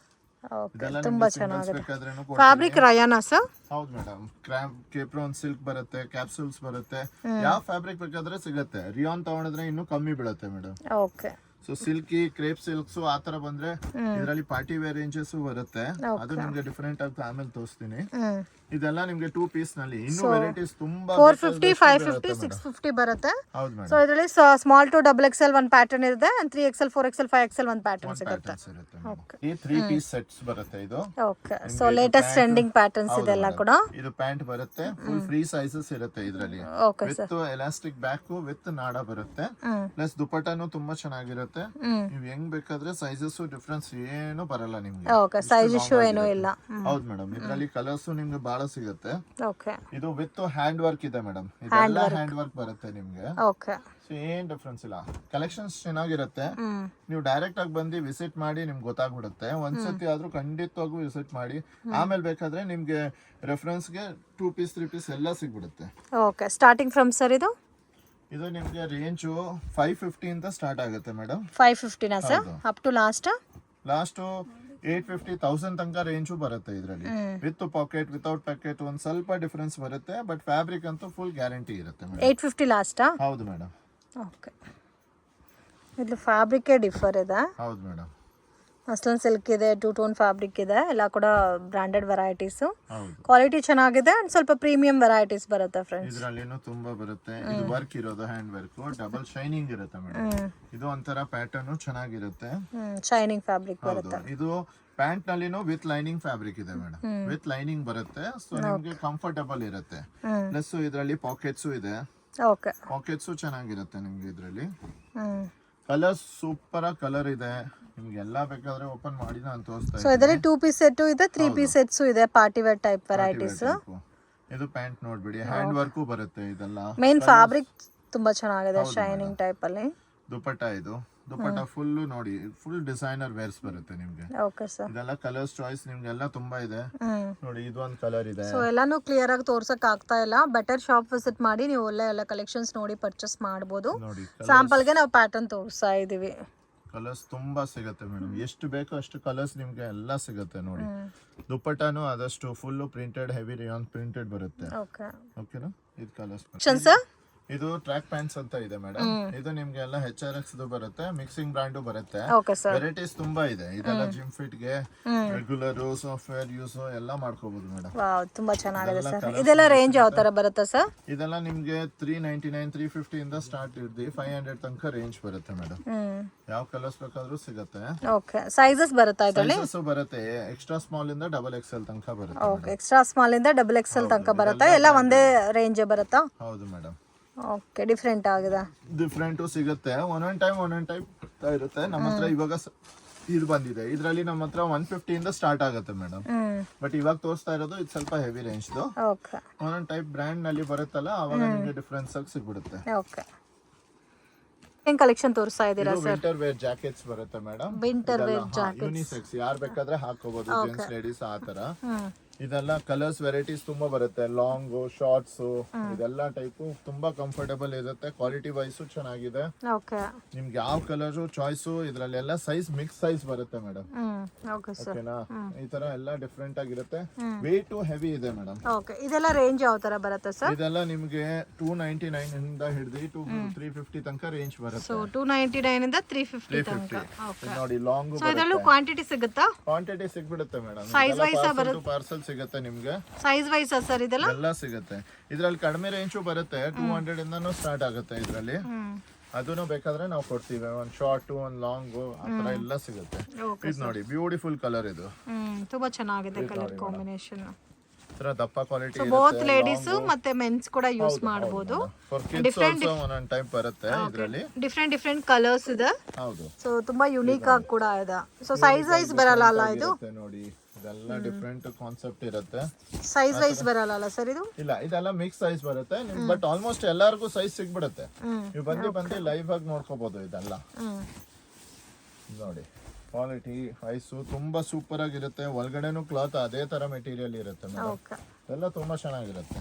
ಓಕೆ, ತುಂಬಾ ಚೆನ್ನಾಗಿದೆ. ಫ್ಯಾಬ್ರಿಕ್ ರಯಾನಾ ಸರ್? ಹೌದು ಮೇಡಮ್. ಕೇಪ್ರೋನ್ ಸಿಲ್ಕ್ ಬರುತ್ತೆ, ಕ್ಯಾಪ್ಸೂಲ್ಸ್ ಬರುತ್ತೆ. ಯಾವ ಫ್ಯಾಬ್ರಿಕ್ ಬೇಕಾದ್ರೆ ಸಿಗುತ್ತೆ. ರಿಯಾನ್ ತಗೊಂಡ್ರೆ ಇನ್ನೂ ಕಮ್ಮಿ ಬೀಳುತ್ತೆ madam. Okay, so silky crepe silks ಆ ತರ ಬಂದ್ರೆ ಇದರಲ್ಲಿ ಪಾರ್ಟಿ ವೇರ್ ರೇಂಜಸ್ ಬರುತ್ತೆ. ಅದು ನಿಮ್ಗೆ ಡಿಫರೆಂಟ್ ಆಗಿ ಆಮೇಲೆ ತೋರಿಸ್ತೀನಿ. ಇದೆಲ್ಲ ನಿಮ್ಗೆ 2 ಪೀಸ್ ನಲ್ಲಿ ಇನ್ನೂ ವೆರೈಟೀಸ್ ತುಂಬಾ 450 550 650 ಬರುತ್ತೆ. ಹೌದು ಮೇಡಮ್. ಸೊ ಇದರಲ್ಲಿ ಸ್ಮಾಲ್ ಟು XXL ಒಂದು ಪ್ಯಾಟರ್ನ್ ಇದೆ, 3XL 4XL 5XL ಒಂದು ಪ್ಯಾಟರ್ನ್ ಸಿಗುತ್ತೆ. ಈ 3 ಪೀಸ್ ಸೆಟ್ಸ್ ಬರುತ್ತೆ ಇದು. Okay, so latest trending patterns ಇದೆಲ್ಲ ಕೂಡ. ಇದು ಪ್ಯಾಂಟ್ ಬರುತ್ತೆ, ಫುಲ್ ಫ್ರೀ ಸೈಜಸ್ ಇರುತ್ತೆ ಇದರಲ್ಲಿ. Okay with elastic back with ನಾಡ ಬರುತ್ತೆ. ಪ್ಲಸ್ ದುಪಟ್ಟಾನು ತುಂಬಾ ಚೆನ್ನಾಗಿರುತ್ತೆ. ನೀವು ಹೆಂಗ್ ಬೇಕಾದ್ರೆ ಸೈಜಸ್ ಡಿಫ್ರೆನ್ಸ್ ಏನು ಬರಲ್ಲ ನಿಮ್ಗೆ. ಓಕೆ, ಸೈಜ್ ಇಶ್ಯೂ ಏನೂ ಇಲ್ಲ. ಹೌದು ಮೇಡಮ್. ಇದರಲ್ಲಿ ಕಲರ್ಸ್ ನಿಮ್ಗೆ ಬಹಳ ಸಿಗುತ್ತೆ. ಓಕೆ, ಇದು ವಿತ್ ಹ್ಯಾಂಡ್ ವರ್ಕ್ ಇದೆ ಮೇಡಮ್. ಇದೆಲ್ಲ ಹ್ಯಾಂಡ್ ವರ್ಕ್ ಬರುತ್ತೆ ನಿಮ್ಗೆ. ಓಕೆ, ಸೊ ಏನ್ ಡಿಫ್ರೆನ್ಸ್ ಇಲ್ಲ. ಕಲೆಕ್ಷನ್ಸ್ ಚೆನ್ನಾಗಿರುತ್ತೆ. ನೀವು ಡೈರೆಕ್ಟ್ ಆಗಿ ಬಂದು ವಿಸಿಟ್ ಮಾಡಿ ನಿಮ್ಗೆ ಗೊತ್ತಾಗ್ಬಿಡುತ್ತೆ. ಒಂದ್ಸತಿ ಆದ್ರೂ ಖಂಡಿತವಾಗೂ ವಿಸಿಟ್ ಮಾಡಿ. ಆಮೇಲೆ ಬೇಕಾದ್ರೆ ನಿಮ್ಗೆ ರೆಫರೆನ್ಸ್ಗೆ 2 ಪೀಸ್ 3 ಪೀಸ್ ಎಲ್ಲ ಸಿಗ್ಬಿಡುತ್ತೆ. ಓಕೆ, ಸ್ಟಾರ್ಟಿಂಗ್ ಫ್ರಮ್ ಸರ್ ಇದು ನಿಮ್ಗೆ ರೇಂಜು 550 ಇಂದ ಸ್ಟಾರ್ಟ್ ಆಗುತ್ತೆ ಮೇಡಮ್. 550 ನಾ ಸರ್? ಅಪ್ ಟು ಲಾಸ್ಟ್ 850 1000 ತನಕ ರೇಂಜು ಬರುತ್ತೆ ಇದರಲ್ಲಿ. ವಿತ್ ಪಾಕೆಟ್ ವಿತೌಟ್ ಪ್ಯಾಕೆಟ್ ಒಂದ್ ಸ್ವಲ್ಪ ಡಿಫರೆನ್ಸ್ ಬರುತ್ತೆ. ಬಟ್ ಫ್ಯಾಬ್ರಿಕ್ ಅಂತೂ ಫುಲ್ ಗ್ಯಾರಂಟಿ ಇರುತ್ತೆ ಮೇಡಮ್. 850 ಲಾಸ್ಟಾ? ಹೌದು ಮೇಡಮ್. ಓಕೆ, ಇದು ಫ್ಯಾಬ್ರಿಕೇ ಡಿಫರ್ ಇದೆ. ಹೌದು ಮೇಡಮ್. ಮಸ್ಲಿನ್ ಸಿಲ್ಕ್ ಇದೆ, 2 ಟೋನ್ ಫ್ಯಾಬ್ರಿಕ್ ಇದೆ, ಎಲ್ಲ ಕೂಡ ಬ್ರಾಂಡೆಡ್ ವೆರೈಟೀಸ್. ಹೌದು. ಕ್ವಾಲಿಟಿ ಚೆನ್ನಾಗಿದೆ ಅಂಡ್ ಸ್ವಲ್ಪ ಪ್ರೀಮಿಯಂ ವೆರೈಟೀಸ್ ಬರುತ್ತೆ ಫ್ರೆಂಡ್ಸ್. ಇದರಲ್ಲಿನೂ ತುಂಬಾ ಬರುತ್ತೆ. ಇದು ವರ್ಕ್ ಇರೋದು ಹ್ಯಾಂಡ್ ವರ್ಕ್, ಡಬಲ್ ಶೈನಿಂಗ್ ಇರುತ್ತೆ ಮೇಡಮ್. ಇದು ಒಂಥರ ಪ್ಯಾಟರ್ನ್ ಚೆನ್ನಾಗಿರುತ್ತೆ. ಶೈನಿಂಗ್ ಫ್ಯಾಬ್ರಿಕ್ ಹೌದು. ಬರುತ್ತೆ. ಇದು ಪ್ಯಾಂಟ್ ನಲ್ಲಿನೂ ವಿತ್ ಲೈನಿಂಗ್ ಫ್ಯಾಬ್ರಿಕ್ ಇದೆ ಮೇಡಮ್. ವಿತ್ ಲೈನಿಂಗ್ ಬರುತ್ತೆ. ಸೊ ನಿಮ್ಗೆ ಕಂಫರ್ಟಬಲ್ ಇರುತ್ತೆ. ಪ್ಲಸ್ ಇದರಲ್ಲಿ ಪಾಕೆಟ್ಸು ಇದೆ. ಓಕೆ, ಪಾಕೆಟ್ಸು ಚೆನ್ನಾಗಿರುತ್ತೆ ನಿಮ್ಗೆ ಇದರಲ್ಲಿ. ಕಲರ್ಸ್ ಸೂಪರ್ ಕಲರ್ ಇದೆ. ನಿಮ್ಗೆ ಎಲ್ಲ ಬೇಕಾದ್ರೆ ಓಪನ್ ಮಾಡಿ ನಾನು ತೋರಿಸ್ತಾ ಸೊ ಇದರಲ್ಲಿ 2 ಪೀಸ್ ಸೆಟ್ ಇದೆ, 3 ಪೀಸ್ ಸೆಟ್ಸ್ ಇದೆ, ಪಾರ್ಟಿ ವೇರ್ ಟೈಪ್ ವೆರೈಟೀಸ್. ಇದು ಪ್ಯಾಂಟ್ ನೋಡ್ಬಿಡಿ, ಹ್ಯಾಂಡ್ ವರ್ಕು ಬರುತ್ತೆ. ಇದೆಲ್ಲ ಮೇನ್ ಫ್ಯಾಬ್ರಿಕ್ ತುಂಬಾ ಚೆನ್ನಾಗಿದೆ, ಶೈನಿಂಗ್ ಟೈಪ್ ಅಲ್ಲಿ. ದುಪಟ್ಟ ಇದು ದುಪಟ್ಟ ಫುಲ್ ನೋಡಿ, ಫುಲ್ ಡಿಸೈನರ್ ವೇರ್ಸ್ ಬರುತ್ತೆ ನಿಮ್ಗೆ. Okay sir. ಇದೆಲ್ಲ ಕಲರ್ಸ್ ಚಾಯ್ಸ್ ನಿಮ್ಗೆಲ್ಲ ತುಂಬಾ ಇದೆ. ನೋಡಿ ಇದು ಒಂದು ಕಲರ್ ಇದೆ. ಸೊ ಎಲ್ಲಾನು ಕ್ಲಿಯರ್ ಆಗಿ ತೋರ್ಸಕ್ ಆಗ್ತಾ ಇಲ್ಲ. ಬೆಟರ್ ಶಾಪ್ ವಿಸಿಟ್ ಮಾಡಿ ನೀವು ಒಳ್ಳೆ ಕಲೆಕ್ಷನ್ಸ್ ನೋಡಿ ಪರ್ಚೇಸ್ ಮಾಡಬಹುದು. ನೋಡಿ ಸ್ಯಾಂಪಲ್ಗೆ ನಾವು ಪ್ಯಾಟರ್ನ್ ತೋರಿಸ್ತಾ ಇದೀವಿ. ಕಲರ್ಸ್ ತುಂಬಾ ಸಿಗುತ್ತೆ ಮೇಡಮ್. ಎಷ್ಟು ಬೇಕೋ ಅಷ್ಟು ಕಲರ್ಸ್ ನಿಮ್ಗೆ ಎಲ್ಲ ಸಿಗುತ್ತೆ ನೋಡಿ. ದುಪಟ್ಟಾನು ಆದಷ್ಟು full printed heavy rayon printed ಬರುತ್ತೆ. ಓಕೆ, ಓಕೆನಾ. ಇದು ಕಲರ್ಸ್. ಸರ್ ಇದು ಟ್ರ್ಯಾಕ್ ಪ್ಯಾಂಟ್ಸ್ ಅಂತ ಇದೆ ಮೇಡಮ್. ಇದು ನಿಮ್ಗೆ ಎಲ್ಲ HRX ಬರುತ್ತೆ, ಮಿಕ್ಸಿಂಗ್ ಬ್ರಾಂಡು ಬರುತ್ತೆ. Okay sir. ವೆರೈಟೀಸ್ ತುಂಬಾ ಇದೆ. ಇದೆಲ್ಲ ಜಿಮ್ ಫಿಟ್ ಗೆ, ರೆಗ್ಯುಲರ್, ಸಾಫ್ಟ್ವೇರ್ ಯೂಸ್ ಎಲ್ಲ ಮಾಡ್ಕೋಬಹುದು ಮೇಡಮ್. ವಾವ್, ತುಂಬಾ ಚೆನ್ನಾಗಿದೆ ಸರ್. ಇದೆಲ್ಲ ರೇಂಜ್ ಯಾವ ತರ ಬರುತ್ತೆ ಸರ್? ಇದೆಲ್ಲ ನಿಮ್ಗೆ 399 350 ಇಂದ ಸ್ಟಾರ್ಟ್ ಹಿಡಿದು 500 ತನಕ ರೇಂಜ್ ಬರುತ್ತೆ ಮೇಡಮ್. ಯಾವ ಕಲರ್ಸ್ ಬೇಕಾದ್ರೂ ಸಿಗುತ್ತೆ. ಓಕೆ, ಸೈಜಸ್ ಬರುತ್ತಾ ಇದರಲ್ಲಿ? ಸೈಜಸ್ ಬರುತ್ತೆ. ಎಕ್ಸ್ಟ್ರಾ ಸ್ಮಾಲ್ ಇಂದ XXL ತನಕ ಬರುತ್ತೆ. ಓಕೆ, ಎಕ್ಸ್ಟ್ರಾ ಸ್ಮಾಲ್ ಇಂದ XXL ತನಕ ಬರುತ್ತೆ. ಎಲ್ಲ ಒಂದೇ ರೇಂಜ್ ಬರುತ್ತಾ? ಹೌದು ಮೇಡಮ್. ಓಕೆ, ಡಿಫ್ರೆಂಟ್ ಆಗಿದೆ. ಡಿಫ್ರೆಂಟು ಸಿಗುತ್ತೆ. ಒಂದೊಂದು ಟೈಪ್ ಇರುತ್ತೆ. ನಮ್ಮ ಹತ್ರ ಇವಾಗ ಇದು ಬಂದಿದೆ. ಇದರಲ್ಲಿ ನಮ್ಮ ಹತ್ರ 150 ಇಂದ ಸ್ಟಾರ್ಟ್ ಆಗುತ್ತೆ ಮೇಡಮ್. ಬಟ್ ಇವಾಗ ತೋರಿಸ್ತಾ ಇರೋದು ಇದು ಸ್ವಲ್ಪ ಹೆವಿ ರೇಂಜ್. ಓಕೆ, ಒಂದೊಂದು ಟೈಪ್ ಬ್ರ್ಯಾಂಡ್ ನಲ್ಲಿ ಬರುತ್ತಲ್ಲ, ಅವಾಗ ನಿಮಗೆ ಡಿಫ್ರೆನ್ಸ್ ಆಗಿ ಸಿಗ್ಬಿಡುತ್ತೆ. ಓಕೆ. ಏನ್ ಕಲೆಕ್ಷನ್ ತೋರಿಸ್ತಾ ಇದ್ದೀರಾ ಸರ್? ವಿಂಟರ್ ವೇರ್ ಜಾಕೆಟ್ಸ್ ಬರುತ್ತೆ ಮೇಡಮ್. ವಿಂಟರ್ ವೇರ್ ಯೂನಿಸೆಕ್ಸ್, ಯಾರು ಬೇಕಾದ್ರೆ ಹಾಕೋಬಹುದು, ಜೆಂಟ್ಸ್ ಲೇಡೀಸ್ ಆ ತರ. ಇದೆಲ್ಲ ಕಲರ್ಸ್ ವೆರೈಟೀಸ್ ತುಂಬಾ ಬರುತ್ತೆ, ಲಾಂಗ್ ಶಾರ್ಟ್ಸ್ ಇದೆಲ್ಲ ಟೈಪ್ ತುಂಬಾ ಕಂಫರ್ಟಬಲ್ ಇರುತ್ತೆ. ಕ್ವಾಲಿಟಿ ವೈಸು ಚೆನ್ನಾಗಿದೆ. ಓಕೆ, ನಿಮ್ಗೆ ಯಾವ ಕಲರ್ ಚಾಯ್ಸ್, ಇದ್ರಲ್ಲೆಲ್ಲ ಸೈಜ್ ಮಿಕ್ಸ್ ಸೈಜ್ ಬರುತ್ತೆ ಮೇಡಮ್. Okay sir. ಓಕೆನಾ, ಈ ತರ ಎಲ್ಲ ಡಿಫ್ರೆಂಟ್ ಆಗಿರುತ್ತೆ. ವೇಟ್ ಹೆವಿ ಇದೆ ಮೇಡಮ್. ಓಕೆ, ಇದೆಲ್ಲ ರೇಂಜ್ ಯಾವ ತರ ಬರುತ್ತೆ ಸರ್? ಇದೆಲ್ಲ ನಿಮ್ಗೆ 299 ಇಂದ ಹಿಡಿದು 350 ತನಕ ರೇಂಜ್ ಬರುತ್ತೆ. ಸೊ 299 ಇಂದ 350 ತನಕ. ಓಕೆ, ನೋಡಿ ಲಾಂಗ್ ಸೊ ಇದರಲ್ಲೂ ಕ್ವಾಂಟಿಟಿ ಸಿಗುತ್ತಾ? ಕ್ವಾಂಟಿಟಿ ಸಿಗ್ಬಿಡುತ್ತೆ ಮೇಡಮ್. ಸೈಜ್ ವೈಸ್ ಬರುತ್ತೆ, ಪಾರ್ಸಲ್ ಸಿಗುತ್ತೆ ನಿಮ್ಗೆ. ಸೈಜ್ ವೈಸ್ ಸರ್ ಇದೆಲ್ಲ ಎಲ್ಲ ಸಿಗುತ್ತೆ. ಇದ್ರಲ್ಲಿ ಕಡಿಮೆ ರೇಂಜು ಬರುತ್ತೆ, 200 ಇಂದನೂ ಸ್ಟಾರ್ಟ್ ಆಗುತ್ತೆ ಇದ್ರಲ್ಲಿ. ಅದನ್ನು ಬೇಕಾದ್ರೆ ನಾವು ಕೊಡ್ತೀವಿ. ಒಂದ್ ಶಾರ್ಟ್, ಒಂದ್ ಲಾಂಗ್, ಆತರ ಎಲ್ಲ ಸಿಗುತ್ತೆ. ಇದು ನೋಡಿ ಬ್ಯೂಟಿಫುಲ್ ಕಲರ್ ಇದು. ತುಂಬಾ ಚೆನ್ನಾಗಿದೆ ಕಲರ್ ಕಾಂಬಿನೇಷನ್. ತರ ದಪ್ಪ ಕ್ವಾಲಿಟಿ ಬೋತ್ ಲೇಡೀಸ್ ಮತ್ತೆ ಮೆನ್ಸ್ ಕೂಡ ಯೂಸ್ ಮಾಡಬಹುದು. ಡಿಫರೆಂಟ್ ಒಂದೊಂದು ಟೈಪ್ ಬರುತ್ತೆ ಇದರಲ್ಲಿ. ಡಿಫರೆಂಟ್ ಕಲರ್ಸ್ ಇದೆ. ಹೌದು, ಸೊ ತುಂಬಾ ಯುನೀಕ್ ಆಗಿ ಕೂಡ ಇದೆ. ಸೊ ಸೈಜ್ ವೈಸ್ ಬರಲ್ಲ ಅಲ್ಲ ಇದು? ನೋಡಿ ಇದೆಲ್ಲ ಡಿಫರೆಂಟ್ ಕಾನ್ಸೆಪ್ಟ್ ಇರುತ್ತೆ. ಸೈಜ್ ವೈಸ್ ಬರಲ್ಲ ಅಲ್ಲ ಸರ್ ಇದು? ಇಲ್ಲ, ಇದೆಲ್ಲ ಮಿಕ್ಸ್ ಸೈಜ್ ಬರುತ್ತೆ. ಬಟ್ ಆಲ್ಮೋಸ್ಟ್ ಎಲ್ಲರಿಗೂ ಸೈಜ್ ಸಿಗ್ಬಿಡುತ್ತೆ. ನೀವು ಬಂದು ಲೈವ್ ಆಗಿ ನೋಡ್ಕೋಬಹುದು. ಇದೆಲ್ಲ ನೋಡಿ ಕ್ವಾಲಿಟಿ ವೈಸು ತುಂಬಾ ಸೂಪರ್ ಆಗಿರುತ್ತೆ. ಒಳಗಡೆನೂ ಕ್ಲಾತ್ ಅದೇ ತರ ಮೆಟೀರಿಯಲ್ ಇರುತ್ತೆ ಮೇಡಮ್. ಎಲ್ಲ ತುಂಬಾ ಚೆನ್ನಾಗಿರುತ್ತೆ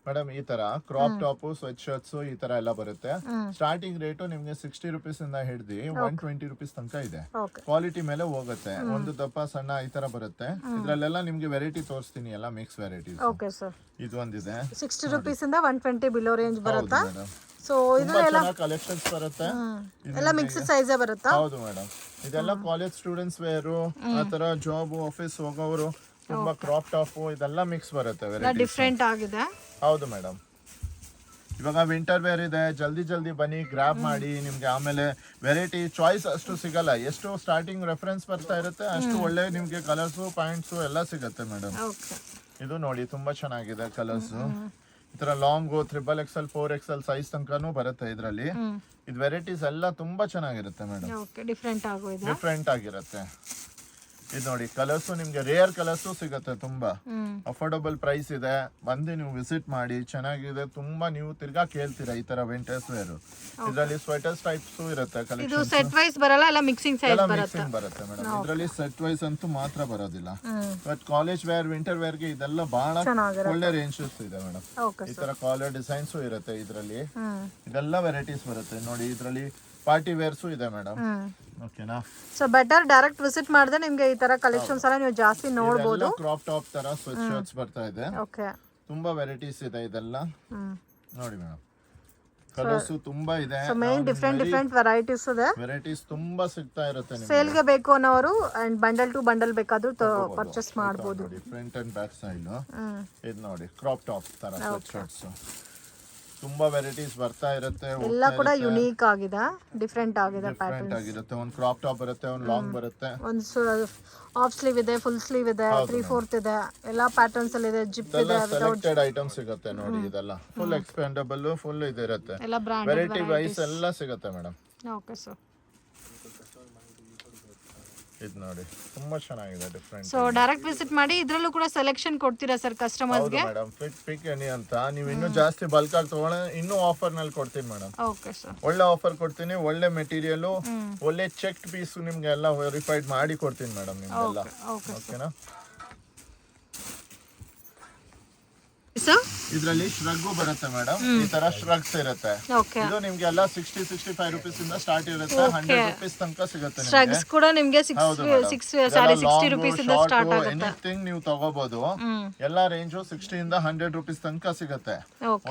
ಮೇಡಮ್. ಈ ತರ ಕ್ರಾಪ್ ಟಾಪ್, ಸ್ವೆಟ್ ಶರ್ಟ್ಸ್ ಈ ತರ ಎಲ್ಲ ಬರುತ್ತೆ. ಸ್ಟಾರ್ಟಿಂಗ್ ರೇಟ್ ನಿಮ್ಗೆ 60 ರುಪೀಸ್ ಇಂದ ಹಿಡಿದು 120 ರುಪೀಸ್ ತನಕ ಇದೆ. ಕ್ವಾಲಿಟಿ ಮೇಲೆ ಹೋಗುತ್ತೆ. ಒಂದು ದಪ್ಪ ಸಣ್ಣ ಈ ತರ ಬರುತ್ತೆ. ಇದ್ರಲ್ಲೆಲ್ಲ ನಿಮ್ಗೆ ವೆರೈಟಿ ತೋರಿಸ್ತೀನಿ, ಎಲ್ಲ ಮಿಕ್ಸ್ ವೆರೈಟೀಸ್. ಇದು ಒಂದಿದೆ 60 ರುಪೀಸ್ ಇಂದ 120 ಬಿಲೋ ರೇಂಜ್ ಬರುತ್ತೆ. ಸೊ ಇದೆಲ್ಲ ಕಲೆಕ್ಷನ್ಸ್ ಬರುತ್ತೆ. ಎಲ್ಲ ಮಿಕ್ಸ್ ಸೈಜ್ ಬರುತ್ತೆ. ಹೌದು ಮೇಡಮ್. ಇದೆಲ್ಲ ಕಾಲೇಜ್ ಸ್ಟೂಡೆಂಟ್ಸ್ ವೇರು, ಆತರ ಜಾಬ್ ಆಫೀಸ್ ಹೋಗೋರು ತುಂಬಾ ಕ್ರಾಪ್ ಟಾಪ್ ಇದೆಲ್ಲ ಮಿಕ್ಸ್ ಬರುತ್ತೆ. ಡಿಫರೆಂಟ್ ಆಗಿದೆ. ಹೌದು ಮೇಡಮ್. ಇವಾಗ ವಿಂಟರ್ ವೇರ್ ಇದೆ, ಜಲ್ದಿ ಬನ್ನಿ ಗ್ರಾಬ್ ಮಾಡಿ. ನಿಮ್ಗೆ ಆಮೇಲೆ ವೆರೈಟಿ ಚಾಯ್ಸ್ ಅಷ್ಟು ಸಿಗಲ್ಲ. ಎಷ್ಟು ಸ್ಟಾರ್ಟಿಂಗ್ ರೆಫರೆನ್ಸ್ ಬರ್ತಾ ಇರುತ್ತೆ ಅಷ್ಟು ಒಳ್ಳೆ ನಿಮ್ಗೆ ಕಲರ್ಸ್ ಪ್ಯಾಂಟ್ಸ್ ಎಲ್ಲ ಸಿಗುತ್ತೆ ಮೇಡಮ್. ಇದು ನೋಡಿ ತುಂಬಾ ಚೆನ್ನಾಗಿದೆ ಕಲರ್ಸ್. ಈ ತರ ಲಾಂಗ್, 3XL 4XL ಸೈಜ್ ತನಕನೂ ಬರುತ್ತೆ ಇದ್ರಲ್ಲಿ. ಇದು ವೆರೈಟೀಸ್ ಎಲ್ಲ ತುಂಬಾ ಚೆನ್ನಾಗಿರುತ್ತೆ ಮೇಡಮ್. ಡಿಫ್ರೆಂಟ್ ಆಗಿರುತ್ತೆ. ಇದು ನೋಡಿ ಕಲರ್ಸ್ ನಿಮ್ಗೆ ರೇರ್ ಕಲರ್ಸ್ ಸಿಗುತ್ತೆ. ತುಂಬಾ ಅಫೋರ್ಡಬಲ್ ಪ್ರೈಸ್ ಇದೆ. ಬಂದು ನೀವು ವಿಸಿಟ್ ಮಾಡಿ, ಚೆನ್ನಾಗಿದೆ. ತುಂಬಾ ನೀವು ತಿರ್ಗಾ ಕೇಳ್ತೀರಾ ಈ ತರ ವಿಂಟರ್ಸ್ ವೇರ್. ಇದರಲ್ಲಿ ಸ್ವೆಟರ್ಸ್ ಟೈಪ್ಸ್ ಇರುತ್ತೆ. ಇದು ಸೆಟ್ ವೈಸ್ ಬರಲ್ಲ, ಎಲ್ಲ ಮಿಕ್ಸಿಂಗ್ ಸೈಜ್ ಬರುತ್ತೆ ಮೇಡಮ್. ಇದರಲ್ಲಿ ಸೆಟ್ ವೈಸ್ ಅಂತೂ ಮಾತ್ರ ಬರೋದಿಲ್ಲ. But college wear, winter wear ಗೆ ಇದೆಲ್ಲ ಬಹಳ ಒಳ್ಳೆ ರೇಂಜಸ್ ಇದೆ ಮೇಡಮ್. ಈ ತರ ಕಾಲರ್ ಡಿಸೈನ್ಸ್ ಇರುತ್ತೆ ಇದರಲ್ಲಿ. ಇದೆಲ್ಲ ವೆರೈಟೀಸ್ ಬರುತ್ತೆ ನೋಡಿ. ಇದರಲ್ಲಿ ಪಾರ್ಟಿ ವೇರ್ಸು ಇದೆ ಮೇಡಮ್. ಓಕೆನಾ. ಸೊ ಬೆಟರ್ ಡೈರೆಕ್ಟ್ ವಿಸಿಟ್ ಮಾಡಿದ್ರೆ ನಿಮ್ಗೆ ಈ ತರ ಕಲೆಕ್ಷನ್ಸ್ ಎಲ್ಲ ನೀವು ಜಾಸ್ತಿ ನೋಡಬಹುದು. ಕ್ರಾಪ್ ಟಾಪ್ ತರ ಸ್ವೆಟ್ ಶರ್ಟ್ಸ್ ಬರ್ತಾ ಇದೆ. ಓಕೆ, ತುಂಬಾ ವೆರೈಟೀಸ್ ಇದೆ ಇದೆಲ್ಲ. ನೋಡಿ ಮೇಡಮ್, ಕಲರ್ಸ್ ತುಂಬಾ ಇದೆ. ಸೊ ಮೇನ್ ಡಿಫರೆಂಟ್ ವೆರೈಟೀಸ್ ಇದೆ. ವೆರೈಟೀಸ್ ತುಂಬಾ ಸಿಗ್ತಾ ಇರುತ್ತೆ ನಿಮಗೆ. ಸೇಲ್ ಗೆ ಬೇಕು ಅನ್ನೋರು ಅಂಡ್ ಬಂಡಲ್ ಟು ಬಂಡಲ್ ಬೇಕಾದ್ರೂ ಪರ್ಚೇಸ್ ಮಾಡಬಹುದು. ಫ್ರಂಟ್ ಅಂಡ್ ಬ್ಯಾಕ್ ಸೈಡ್ ಇದು ನೋಡಿ ಕ್ರಾಪ್ ಟಾಪ್ ತರ ಸ್ವೆಟ್ ಶರ್ಟ್ಸ್. ತುಂಬಾ ವೆರೈಟೀಸ್ ಬರ್ತಾ ಇರುತ್ತೆ. ಎಲ್ಲ ಕೂಡ ಯುನೀಕ್ ಆಗಿದೆ, ಡಿಫರೆಂಟ್ ಆಗಿದೆ. ಪ್ಯಾಟರ್ನ್ ಆಗಿರುತ್ತೆ. ಒಂದು ಕ್ರಾಪ್ ಟಾಪ್ ಬರುತ್ತೆ, ಒಂದು ಲಾಂಗ್ ಬರುತ್ತೆ, ಒಂದು ಹಾಫ್ ಸ್ಲೀವ್ ಇದೆ, ಫುಲ್ ಸ್ಲೀವ್ ಇದೆ, 3/4 ಇದೆ. ಎಲ್ಲ ಪ್ಯಾಟರ್ನ್ಸ್ ಅಲ್ಲಿ ಇದೆ. ಜಿಪ್ ಇದೆ, ಸೆಲೆಕ್ಟೆಡ್ ಐಟಮ್ಸ್ ಸಿಗುತ್ತೆ ನೋಡಿ. ಇದೆಲ್ಲ ಫುಲ್ ಎಕ್ಸ್ಪೆಂಡಬಲ್, ಫುಲ್ ಇದಿರುತ್ತೆ. ಎಲ್ಲ ಬ್ರಾಂಡೆಡ್ ವೆರೈಟಿ ವೈಸ್ ಎಲ್ಲ ಸಿಗುತ್ತೆ ಮೇಡಮ್. Okay sir. ಇದು ನೋಡಿ ತುಂಬಾ ಚೆನ್ನಾಗಿದೆ, ಡಿಫರೆಂಟ್. ಸೊ ಡೈರೆಕ್ಟ್ ವಿಸಿಟ್ ಮಾಡಿ. ಇದ್ರಲ್ಲೂ ಕೂಡ ಸೆಲೆಕ್ಷನ್ ಕೊಡ್ತೀರಾ ಸರ್ ಕಸ್ಟಮರ್ಸ್ ಗೆ? ಮೇಡಮ್ ಪಿಕ್ ಎನಿ ಅಂತ ನೀವು ಇನ್ನೂ ಜಾಸ್ತಿ ಬಲ್ಕ್ ಆಗಿ ತಗೊಳ್ಳಿ, ಇನ್ನೂ ಆಫರ್ ನಲ್ಲಿ ಕೊಡ್ತೀನಿ ಮೇಡಮ್. Okay sir. ಒಳ್ಳೆ ಆಫರ್ ಕೊಡ್ತೀನಿ. ಒಳ್ಳೆ ಮೆಟೀರಿಯಲ್, ಒಳ್ಳೆ ಚೆಕ್ಡ್ ಪೀಸ್ ನಿಮ್ಗೆ ಎಲ್ಲ ವೆರಿಫೈಡ್ ಮಾಡಿ ಕೊಡ್ತೀನಿ ಮೇಡಮ್ ನಿಮ್ಗೆಲ್ಲ. ಓಕೆನಾ. ಇದರಲ್ಲಿ ಶ್ರಗ್ ಬರುತ್ತೆ ಮೇಡಮ್. ಈ ತರ ಶ್ರಗ್ಸ್ ಇರುತ್ತೆ. ಇದು ನಿಮ್ಗೆ ಎಲ್ಲ 60-65 ರುಪೀಸ್ ಇಂದ ಸ್ಟಾರ್ಟ್ ಇರುತ್ತೆ. 100 ರುಪೀಸ್ ತನಕ ಸಿಗುತ್ತೆ. ಶ್ರಗ್ಸ್ ಕೂಡ ನಿಮ್ಗೆ 60 ರುಪೀಸ್ ಇಂದ ಸ್ಟಾರ್ಟ್ ಆಗುತ್ತೆ. ಎನಿಥಿಂಗ್ ನೀವು ತಗೋಬಹುದು. ಎಲ್ಲ ರೇಂಜ್ 60 ಇಂದ 100 ರುಪೀಸ್ ತನಕ ಸಿಗುತ್ತೆ.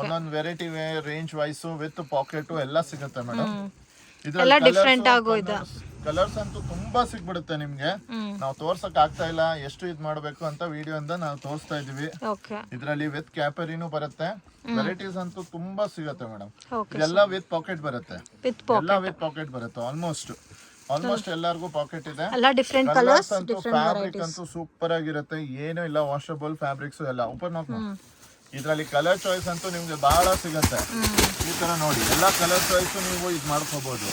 ಒಂದೊಂದು variety range wise with pocket ಎಲ್ಲ ಸಿಗುತ್ತೆ ಮೇಡಮ್. ಎಲ್ಲ ಡಿಫರೆಂಟ್ ಆಗೋಯ್ತು. ಕಲರ್ಸ್ ಅಂತೂ ತುಂಬಾ ಸಿಗ್ಬಿಡುತ್ತೆ ನಿಮ್ಗೆ. ನಾವು ತೋರ್ಸಕ್ ಆಗ್ತಾ ಇಲ್ಲ ಎಷ್ಟು ಇದ್ ಮಾಡ್ಬೇಕು ಅಂತ ವಿಡಿಯೋ ಇಂದ ನಾವು ತೋರಿಸ್ತಾ ಇದೀವಿ. ಇದ್ರಲ್ಲಿ ವಿತ್ ಕ್ಯಾಪರಿನೂ ಬರುತ್ತೆ. ವೆರೈಟೀಸ್ ಅಂತೂ ತುಂಬಾ ಸಿಗುತ್ತೆ ಮೇಡಮ್. ಇದೆಲ್ಲ ವಿತ್ ಪಾಕೆಟ್ ಬರುತ್ತೆ. ಎಲ್ಲ ವಿತ್ ಪಾಕೆಟ್ ಬರುತ್ತೆ. ಆಲ್ಮೋಸ್ಟ್ ಎಲ್ಲರಿಗೂ ಪಾಕೆಟ್ ಇದೆ. ಕಲರ್ಸ್ ಅಂತೂ ಫ್ಯಾಬ್ರಿಕ್ ಅಂತೂ ಸೂಪರ್ ಆಗಿರುತ್ತೆ. ಏನೂ ಇಲ್ಲ, ವಾಷಬಲ್ ಫ್ಯಾಬ್ರಿಕ್ಸ್ ಎಲ್ಲ. ಓಪನ್ ಆಫ್ ಇದರಲ್ಲಿ ಕಲರ್ ಚಾಯ್ಸ್ ಅಂತೂ ನಿಮ್ಗೆ ಬಹಳ ಸಿಗುತ್ತೆ. ಈ ತರ ನೋಡಿ ಎಲ್ಲ ಕಲರ್ ಚಾಯ್ಸ್ ನೀವು ಇದು ಮಾಡ್ಕೋಬಹುದು.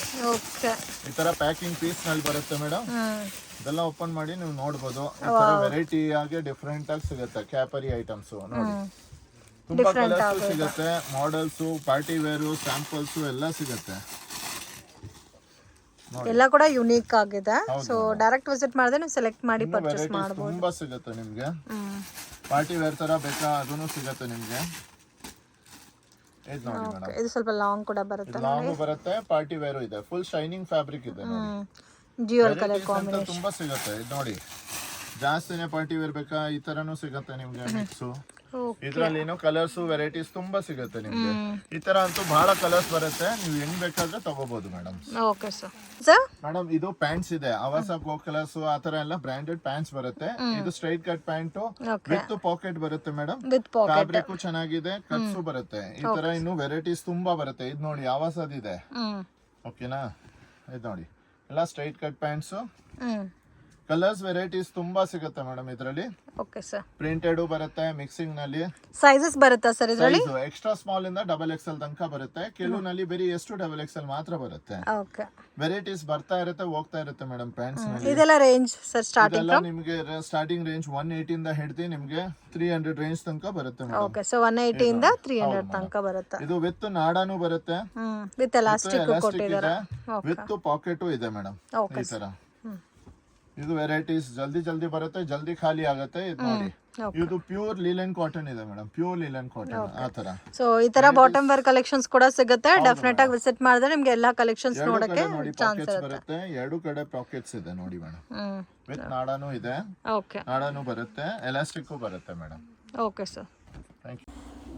ಈ ತರ ಪ್ಯಾಕಿಂಗ್ ಪೀಸ್ ನಲ್ಲಿ ಬರುತ್ತೆ ಮೇಡಮ್. ಇದೆಲ್ಲ ಓಪನ್ ಮಾಡಿ ನೀವು ನೋಡ್ಬೋದು. ಈ ತರ ವೆರೈಟಿ ಆಗಿ ಡಿಫ್ರೆಂಟ್ ಆಗಿ ಸಿಗುತ್ತೆ. ಕ್ಯಾಪರಿ ಐಟಮ್ಸ್ ನೋಡಿ ತುಂಬಾ ಕಲರ್ಸ್ ಸಿಗುತ್ತೆ, ಮಾಡೆಲ್ಸ್, ಪಾರ್ಟಿ ವೇರ್, ಸ್ಯಾಂಪಲ್ಸ್ ಎಲ್ಲ ಸಿಗುತ್ತೆ. ಎಲ್ಲ ಕೂಡ ಯುನೀಕ್ ಆಗಿದೆ. ಸೊ ಡೈರೆಕ್ಟ್ ವಿಸಿಟ್ ಮಾಡಿದ್ರೆ ನೀವು ಸೆಲೆಕ್ಟ್ ಮಾಡಿ ಪರ್ಚೇಸ್ ಮಾಡಬಹುದು. ತುಂಬಾ ಸಿಗುತ್ತೆ ನಿಮಗೆ. ಪಾರ್ಟಿ ವೇರ್ ತರ ಬೇಕಾ ಅದನ್ನು ಸಿಗುತ್ತೆ ನಿಮಗೆ. ಇದು ನೋಡಿ ಮೇಡಮ್, ಇದು ಸ್ವಲ್ಪ ಲಾಂಗ್ ಕೂಡ ಬರುತ್ತೆ. ಲಾಂಗ್ ಬರುತ್ತೆ, ಪಾರ್ಟಿ ವೇರ್ ಇದೆ, ಫುಲ್ ಶೈನಿಂಗ್ ಫ್ಯಾಬ್ರಿಕ್ ಇದೆ ನೋಡಿ. ಡ್ಯೂಯಲ್ ಕಲರ್ ಕಾಂಬಿನೇಷನ್ ತುಂಬಾ ಸಿಗುತ್ತೆ. ಇದು ನೋಡಿ, ಜಾಸ್ತಿನೇ ಪಾರ್ಟಿ ವೇರ್ ಬೇಕಾ ಈ ತರನು ಸಿಗುತ್ತೆ ನಿಮ್ಗೆ ಮಿಕ್ಸ್. ಇದ್ರಲ್ಲಿ ಕಲರ್ಸ್ ವೆರೈಟೀಸ್ ತುಂಬಾ ಸಿಗುತ್ತೆ ನಿಮ್ಗೆ. ಈ ತರ ಅಂತೂ ಬಹಳ ಕಲರ್ಸ್ ಬರುತ್ತೆ, ನೀವು ಹೆಂಗ್ ಬೇಕಾದ್ರೆ ತಗೋಬಹುದು ಮೇಡಮ್. Okay sir. ಮೇಡಮ್ ಇದು ಪ್ಯಾಂಟ್ಸ್ ಇದೆ, ಆವಾಸ ಗೋ ಕಲರ್ಸ್ ಆ ತರ ಎಲ್ಲ ಬ್ರಾಂಡೆಡ್ ಪ್ಯಾಂಟ್ಸ್ ಬರುತ್ತೆ. ಇದು straight cut pant with packet ಬರುತ್ತೆ ಮೇಡಮ್. ಫ್ಯಾಬ್ರಿಕ್ ಚೆನ್ನಾಗಿದೆ, ಕಟ್ಸ್ ಬರುತ್ತೆ. ಈ ತರ ಇನ್ನು ವೆರೈಟೀಸ್ ತುಂಬಾ ಬರುತ್ತೆ. ಇದು ನೋಡಿ ಆವಾಸದಿದೆ, ಓಕೆನಾ. ಇದು ನೋಡಿ ಎಲ್ಲ straight cut pants, colours varieties ತುಂಬಾ ಸಿಗುತ್ತೆ ಮೇಡಮ್ ಇದರಲ್ಲಿ. Okay sir. ಪ್ರಿಂಟೆಡ್ ಬರುತ್ತೆ, ಮಿಕ್ಸಿಂಗ್ ನಲ್ಲಿ ಸೈಜಸ್ ಬರುತ್ತಾ ಸರ್ ಇದರಲ್ಲಿ? ಎಕ್ಸ್ಟ್ರಾ ಸ್ಮಾಲ್ ಇಂದ ಡಬಲ್ ಎಕ್ಸೆಲ್ ತನಕ ಬರುತ್ತೆ. ಕೆಲವುನಲ್ಲಿ ಬರೀ ಎಷ್ಟು ಡಬಲ್ ಎಕ್ಸೆಲ್ ಮಾತ್ರ ಬರುತ್ತೆ. ಓಕೆ. ವೆರೈಟೀಸ್ ಬರ್ತಾ ಇರುತ್ತೆ, ಹೋಗ್ತಾ ಇರುತ್ತೆ ಮೇಡಮ್. ಪ್ಯಾಂಟ್ಸ್ ನಲ್ಲಿ ಇದೆಲ್ಲ ರೇಂಜ್ ಸರ್ ಸ್ಟಾರ್ಟಿಂಗ್ ನಿಮಗೆ ಸ್ಟಾರ್ಟಿಂಗ್ ರೇಂಜ್ 180 ಇಂದ ಹಿಡಿದು ನಿಮಗೆ 300 ರೇಂಜ್ ತನಕ ಬರುತ್ತೆ ಮೇಡಮ್. ಓಕೆ. ಸೊ 180 ಇಂದ 300 ತನಕ ಬರುತ್ತೆ. ಇದು ವಿತ್ ನಾಡಾನು ಬರುತ್ತೆ, ವಿತ್ ಎಲಾಸ್ಟಿಕ್ ಕೊಟ್ಟಿದ್ದಾರೆ, ವಿತ್ ಪಾಕೆಟ್ ಇದೆ ಮೇಡಮ್. ಈ ತರ ಇದು ವೆರೈಟೀಸ್ ಜಲ್ದಿ ಬರುತ್ತೆ, ಜಲ್ದಿ ಖಾಲಿ ಆಗುತ್ತೆ. ಇದು ನೋಡಿ, ಇದು ಪ್ಯೂರ್ ಲೀಲನ್ ಕಾಟನ್ ಇದೆ ಮೇಡಮ್, ಪ್ಯೂರ್ ಲೀಲನ್ ಕಾಟನ್ ಆ ತರ. ಸೊ ಈ ತರ ಬಾಟಮ್ ವೇರ್ ಕಲೆಕ್ಷನ್ಸ್ ಕೂಡ ಸಿಗುತ್ತೆ. ಡೆಫಿನೆಟ್ ಆಗಿ ವಿಸಿಟ್ ಮಾಡಿದ್ರೆ ನಿಮ್ಗೆ ಎಲ್ಲಾ ಕಲೆಕ್ಷನ್ಸ್ ನೋಡಕ್ಕೆ ಚಾನ್ಸ್ ಬರುತ್ತೆ. ಎರಡು ಕಡೆ ಪಾಕೆಟ್ಸ್ ಇದೆ ನೋಡಿ ಮೇಡಮ್. ವಿತ್ ನಾಡಾನು ಇದೆ, ನಾಡಾನು ಬರುತ್ತೆ, ಎಲಾಸ್ಟಿಕ್ ಬರುತ್ತೆ madam. Okay sir. Thank you.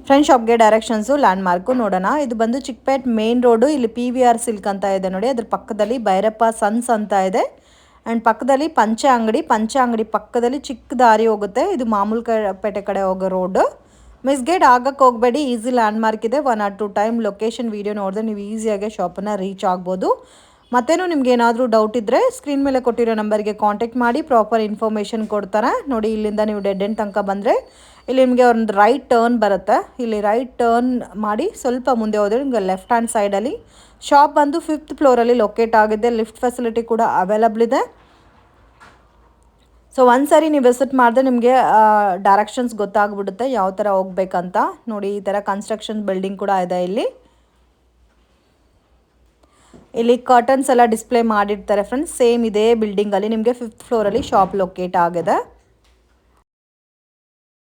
Friend ಶಾಪ್ಗೆ ಡೈರೆಕ್ಷನ್ಸು ಲ್ಯಾಂಡ್ ಮಾರ್ಕು ನೋಡೋಣ. ಇದು ಬಂದು ಚಿಕ್ಕಪೇಟ್ ಮೇನ್ ರೋಡು. ಇಲ್ಲಿ PVR ಸಿಲ್ಕ್ ಅಂತ ಇದೆ ನೋಡಿ, ಅದ್ರ ಪಕ್ಕದಲ್ಲಿ ಭೈರಪ್ಪ ಸನ್ಸ್ ಅಂತ ಇದೆ. ಆ್ಯಂಡ್ ಪಕ್ಕದಲ್ಲಿ ಪಂಚೆ ಅಂಗಡಿ ಪಕ್ಕದಲ್ಲಿ ಚಿಕ್ಕ ದಾರಿ ಹೋಗುತ್ತೆ. ಇದು ಮಾಮೂಲ್ಪೇಟೆ ಕಡೆ ಹೋಗೋ ರೋಡು. ಮಿಸ್ಗೈಡ್ ಆಗಕ್ಕೆ ಹೋಗಬೇಡಿ, ಈಸಿ ಲ್ಯಾಂಡ್ ಮಾರ್ಕ್ ಇದೆ. 1 or 2 ಟೈಮ್ ಲೊಕೇಶನ್ ವೀಡಿಯೋ ನೋಡಿದ್ರೆ ನೀವು ಈಸಿಯಾಗಿ ಶಾಪನ್ನು ರೀಚ್ ಆಗ್ಬೋದು. ಮತ್ತೇನು ನಿಮ್ಗೆ ಏನಾದರೂ ಡೌಟ್ ಇದ್ದರೆ ಸ್ಕ್ರೀನ್ ಮೇಲೆ ಕೊಟ್ಟಿರೋ ನಂಬರ್ಗೆ ಕಾಂಟ್ಯಾಕ್ಟ್ ಮಾಡಿ, ಪ್ರಾಪರ್ ಇನ್ಫಾರ್ಮೇಷನ್ ಕೊಡ್ತಾರೆ. ನೋಡಿ, ಇಲ್ಲಿಂದ ನೀವು ಡೆಡ್ ಎಂಡ್ ತನಕ ಬಂದರೆ ಇಲ್ಲಿ ನಿಮಗೆ ಒಂದು ರೈಟ್ ಟರ್ನ್ ಬರುತ್ತೆ. ಇಲ್ಲಿ ರೈಟ್ ಟರ್ನ್ ಮಾಡಿ ಸ್ವಲ್ಪ ಮುಂದೆ ಹೋದರೆ ನಿಮಗೆ ಲೆಫ್ಟ್ ಹ್ಯಾಂಡ್ ಸೈಡಲ್ಲಿ ಶಾಪ್ ಬಂದು 5th ಫ್ಲೋರಲ್ಲಿ ಲೊಕೇಟ್ ಆಗಿದೆ. ಲಿಫ್ಟ್ ಫೆಸಿಲಿಟಿ ಕೂಡ ಅವೈಲಬಲ್ ಇದೆ. ಸೊ ಒಂದ್ಸರಿ ನೀವು ವಿಸಿಟ್ ಮಾಡಿದ್ರೆ ನಿಮಗೆ ಡೈರೆಕ್ಷನ್ಸ್ ಗೊತ್ತಾಗ್ಬಿಡುತ್ತೆ ಯಾವ ಥರ ಹೋಗ್ಬೇಕಂತ. ನೋಡಿ, ಈ ಥರ ಕನ್ಸ್ಟ್ರಕ್ಷನ್ ಬಿಲ್ಡಿಂಗ್ ಕೂಡ ಇದೆ. ಇಲ್ಲಿ ಕರ್ಟನ್ಸ್ ಎಲ್ಲ ಡಿಸ್ಪ್ಲೇ ಮಾಡಿರ್ತಾರೆ ಫ್ರೆಂಡ್ಸ್. ಸೇಮ್ ಇದೇ ಬಿಲ್ಡಿಂಗಲ್ಲಿ ನಿಮಗೆ 5th ಫ್ಲೋರಲ್ಲಿ ಶಾಪ್ ಲೊಕೇಟ್ ಆಗಿದೆ.